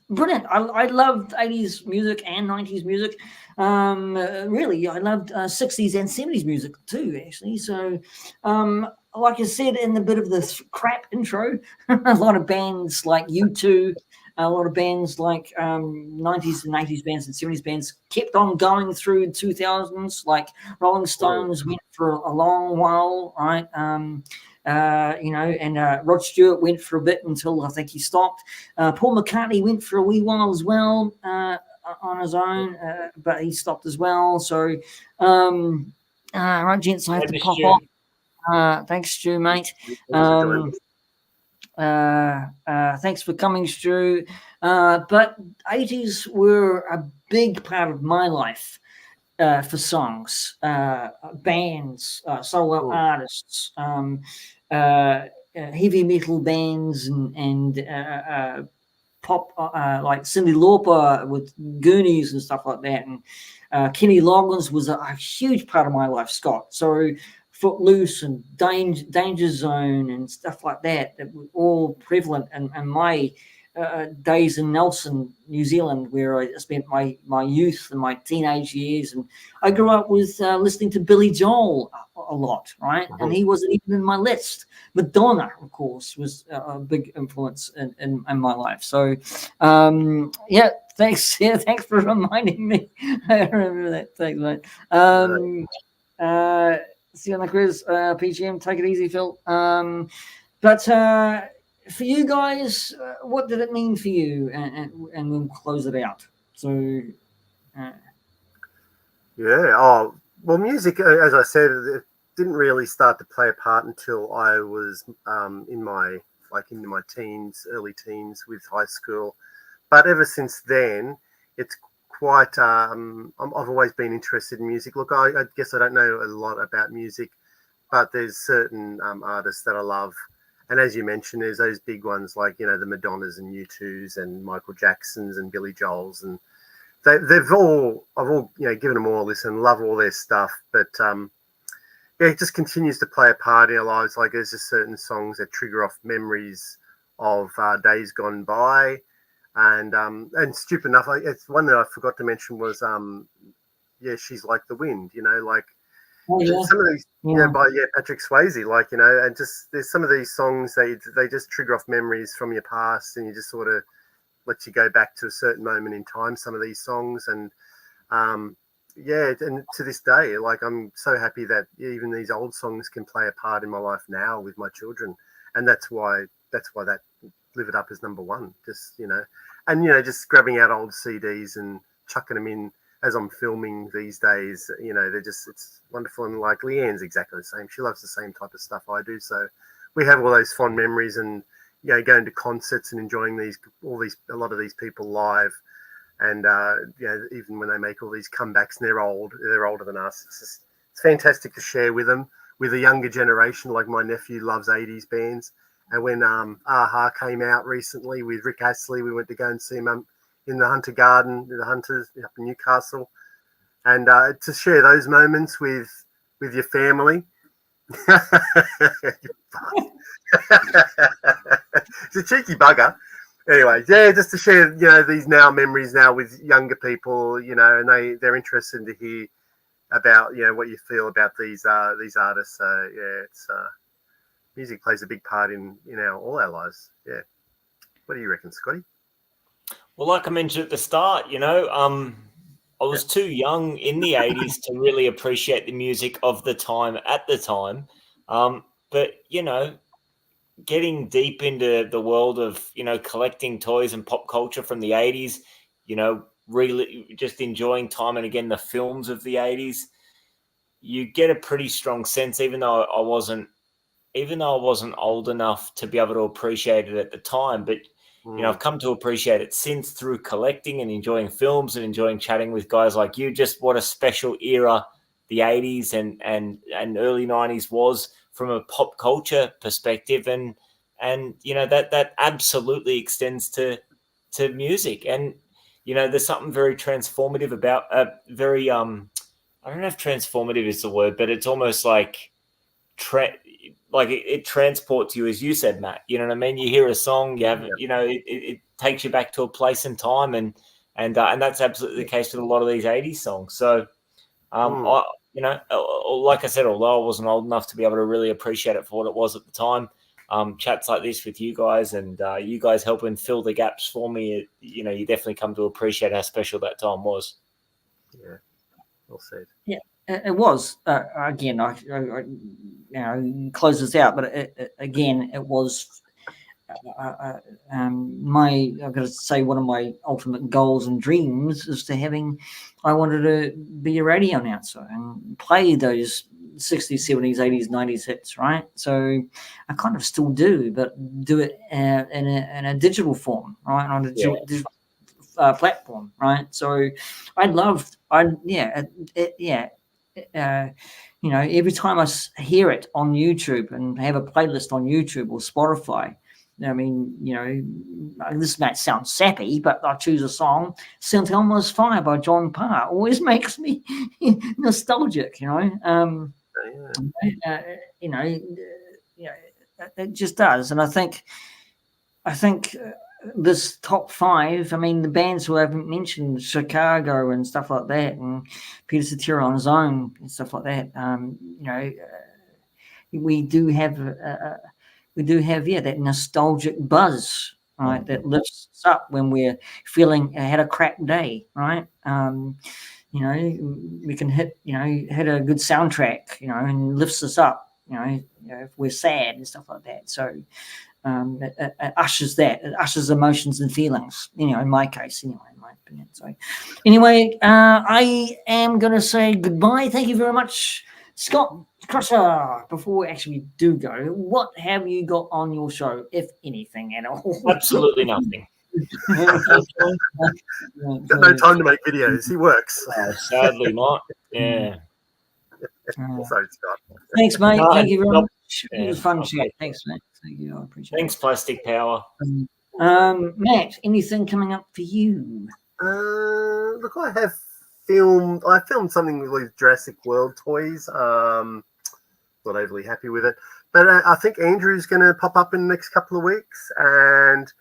I loved 80s music and 90s music. Really, I loved 60s and 70s music too, actually. So, like I said in the bit of the crap intro, a lot of bands like U2, a lot of bands like 90s and 80s bands and 70s bands kept on going through 2000s. Like Rolling Stones went for a long while, right? And Rod Stewart went for a bit until I think he stopped. Paul McCartney went for a wee while as well on his own, but he stopped as well. So, right, gents, I have to pop off. Thanks, Stu, mate. Thanks for coming, Stu. But 80s were a big part of my life. For songs, bands, solo artists, heavy metal bands, and pop like Cyndi Lauper with Goonies and stuff like that. And Kenny Loggins was a huge part of my life, Scott. So Footloose and Danger Zone and stuff like that were all prevalent in my days in Nelson, New Zealand, where I spent my youth and my teenage years. And I grew up with listening to Billy Joel a lot, right? And he wasn't even in my list. Madonna, of course, was a big influence in my life. So, yeah, thanks. Yeah, thanks for reminding me. I remember that. Thanks, mate. See you on the quiz, P.G.M. Take it easy, Phil. But for you guys, what did it mean for you? And we'll close it out. So, well, music, as I said, it didn't really start to play a part until I was in my teens, early teens, with high school. But ever since then, it's quite. I've always been interested in music. Look, I guess I don't know a lot about music, but there's certain artists that I love. And as you mentioned, there's those big ones like, the Madonnas and U2s and Michael Jacksons and Billy Joels, and I've all given them all a listen, love all their stuff. But it just continues to play a part in our lives. Like there's just certain songs that trigger off memories of days gone by. And stupid enough, it's one that I forgot to mention was She's Like the Wind. Like. Some of these, by Patrick Swayze, and just there's some of these songs they just trigger off memories from your past, and you just sort of let you go back to a certain moment in time. Some of these songs, and and to this day, like I'm so happy that even these old songs can play a part in my life now with my children, and that's why that Live It Up is number one. Just just grabbing out old CDs and chucking them in. As I'm filming these days, it's wonderful. And like Leanne's exactly the same. She loves the same type of stuff I do. So we have all those fond memories and, going to concerts and enjoying a lot of these people live. And, even when they make all these comebacks and they're older than us, it's fantastic to share with them, with a younger generation. Like my nephew loves 80s bands. And when Aha came out recently with Rick Astley, we went to go and see him in the Hunter Garden, the Hunters up in Newcastle, and to share those moments with your family, He's a cheeky bugger. Anyway, yeah, just to share, these now memories now with younger people, and they're interested to hear about, what you feel about these artists. So yeah, it's music plays a big part in all our lives. Yeah. What do you reckon, Scotty? Well, like I mentioned at the start, I was too young in the 80s to really appreciate the music of the time at the time. But, getting deep into the world of, collecting toys and pop culture from the 80s, really just enjoying time and again the films of the 80s, you get a pretty strong sense, even though I wasn't old enough to be able to appreciate it at the time, but I've come to appreciate it since through collecting and enjoying films and enjoying chatting with guys like you. Just what a special era the 80s and early 90s was from a pop culture perspective, and that absolutely extends to music. And there's something very transformative about very I don't know if transformative is the word, but it's almost like it transports you, as you said, Matt. You know what I mean? You hear a song, you have, it takes you back to a place and time, and that's absolutely the case with a lot of these 80s songs. So, like I said, although I wasn't old enough to be able to really appreciate it for what it was at the time, chats like this with you guys and you guys helping fill the gaps for me, you definitely come to appreciate how special that time was. Yeah, well said. Yeah, it was. Again, I close this out, but again, it was. I've got to say, one of my ultimate goals and dreams is I wanted to be a radio announcer and play those 60s, 70s, 80s, 90s hits, right? So I kind of still do, but do it in a digital form, right? On a digital platform, right? So every time I hear it on YouTube and have a playlist on YouTube or Spotify, I mean, this might sound sappy, but I choose a song, St. Elmo's Fire by John Parr. Always makes me nostalgic, it just does. And I think this top five, I mean, the bands who I haven't mentioned, Chicago and stuff like that, and Peter Cetera on his own and stuff like that, we do have that nostalgic buzz, right? That lifts us up when we're feeling had a crap day, right? We can hit a good soundtrack, and lifts us up, if we're sad and stuff like that. So it ushers emotions and feelings, in my case, anyway, in my opinion. So anyway, I am going to say goodbye. Thank you very much, Scott Crusher. Before we actually do go, what have you got on your show, if anything at all? Absolutely nothing. Got no time to make videos. He works. Sadly not. Yeah. Sorry, Scott. Thanks, mate. Thank you very much. Yeah, it was fun chat. Thanks, mate. Thank you. I appreciate Thanks, Plastic Power. Matt, anything coming up for you? Look, I filmed something with Jurassic World toys. Not overly happy with it, but I think Andrew's going to pop up in the next couple of weeks, and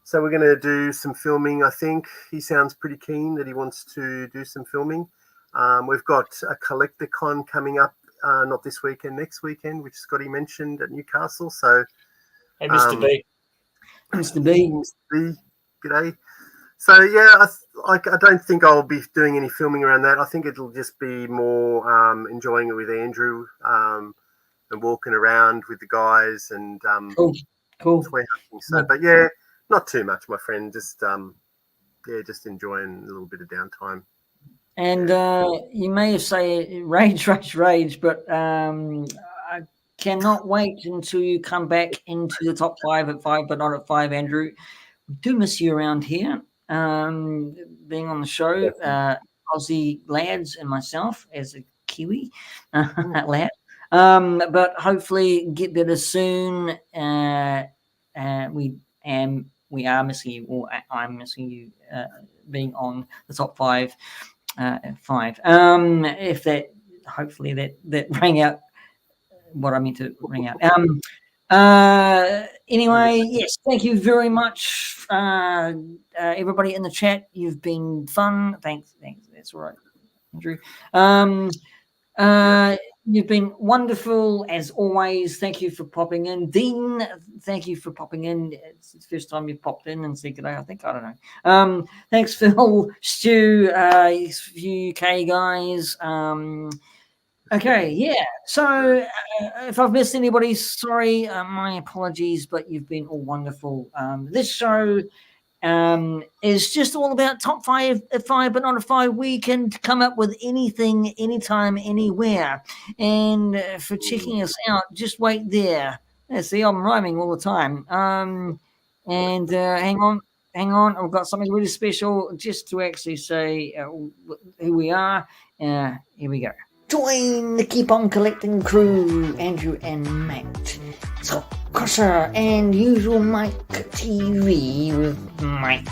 so we're going to do some filming. I think he sounds pretty keen that he wants to do some filming. We've got a Collector Con coming up, not this weekend, next weekend, which Scotty mentioned at Newcastle. So, hey, Mr. B. Mr. B. Mr. B, g'day. So yeah, I don't think I'll be doing any filming around that. I think it'll just be more enjoying it with Andrew and walking around with the guys and cool. So, but yeah, not too much, my friend. Just just enjoying a little bit of downtime. And you may have said rage, but I cannot wait until you come back into the top 5 at 5, but not at 5, Andrew. We do miss you around here, being on the show. Aussie lads and myself as a Kiwi lad. But hopefully get better soon. We are missing you, or I'm missing you, being on the top 5. At 5. If that, hopefully that rang out what I meant to bring out. Anyway, yes, thank you very much, everybody in the chat. You've been fun. Thanks. That's all right, Andrew. You've been wonderful as always. Thank you for popping in. Dean, thank you for popping in. It's the first time you've popped in and said good day, I think. I don't know. Thanks, Phil, Stu, you UK guys. Okay, yeah. So if I've missed anybody, sorry, my apologies, but you've been all wonderful. This show is just all about top five, but not a 5 week, can come up with anything, anytime, anywhere. And for checking us out, just wait there. Yeah, see, I'm rhyming all the time. And hang on, I've got something really special just to actually say who we are. Here we go. Join the Keep On Collecting crew, Andrew and Matt, Scott Crusher, and usual Mike TV with Mike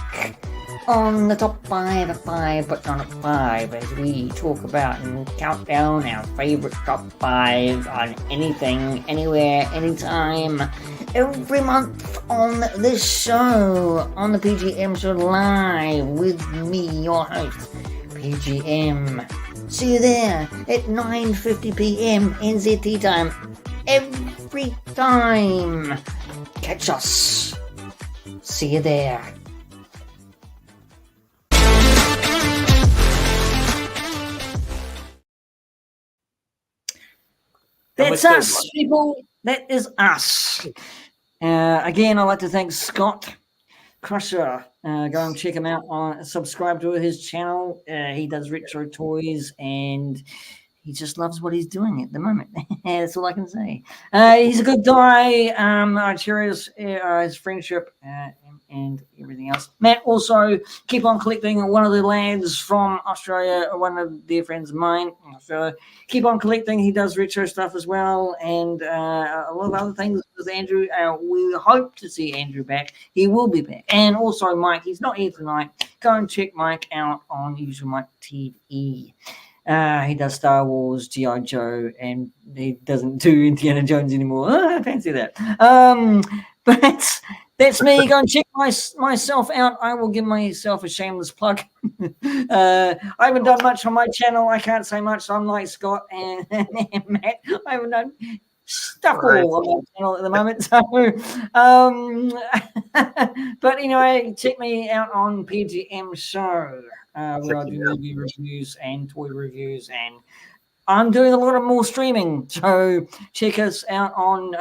on the top 5 at 5, but not at 5, as we talk about and count down our favorite top 5 on anything, anywhere, anytime, every month on this show, on the P.G.M. show live with me, your host, P.G.M. See you there at 9:50 p.m. NZT time every time. Catch us. See you there. That's us, people. That is us. Again, I'd like to thank Scott Crusher. Go and check him out. Subscribe to his channel. He does retro toys, and he just loves what he's doing at the moment. That's all I can say. He's a good guy. I cherish his friendship and everything else. Matt also keep on collecting. One of the lads from Australia, one of their friends of mine. So keep on collecting. He does retro stuff as well, and a lot of other things with Andrew. We hope to see Andrew back. He will be back. And also Mike. He's not here tonight. Go and check Mike out on usual Mike TV. He does Star Wars, G.I. Joe, and he doesn't do Indiana Jones anymore. I fancy that. But that's me. Go and check myself out. I will give myself a shameless plug. I haven't done much on my channel. I can't say much. I'm like Scott and Matt. I haven't done stuff all on my channel at the moment. So, but anyway, check me out on P.G.M. show. Where I do movie reviews and toy reviews, and I'm doing a lot of more streaming. So check us out on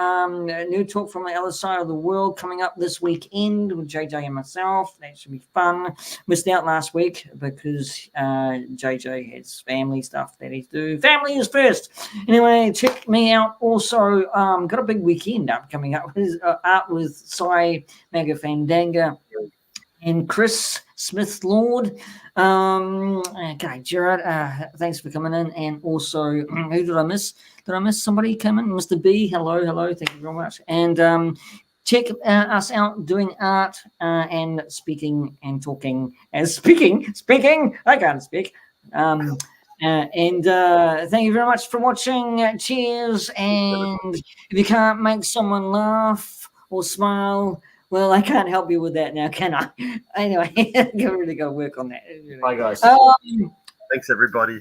New Talk from the Other Side of the World coming up this weekend with JJ and myself. That should be fun. Missed out last week because JJ has family stuff that he's doing. Family is first. Anyway, check me out. Also, got a big weekend up coming up. Art with Cy Magafandanga and Chris Smith Lord. Okay, Gerard, thanks for coming in. And also, who did I miss? Did I miss somebody come in? Mr. B, hello, thank you very much. And check us out doing art and speaking and talking. As speaking, I can't speak. And thank you very much for watching. Cheers. And if you can't make someone laugh or smile, well, I can't help you with that now, can I? Anyway, really got to work on that. Bye, guys. Thanks, everybody.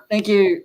Thank you.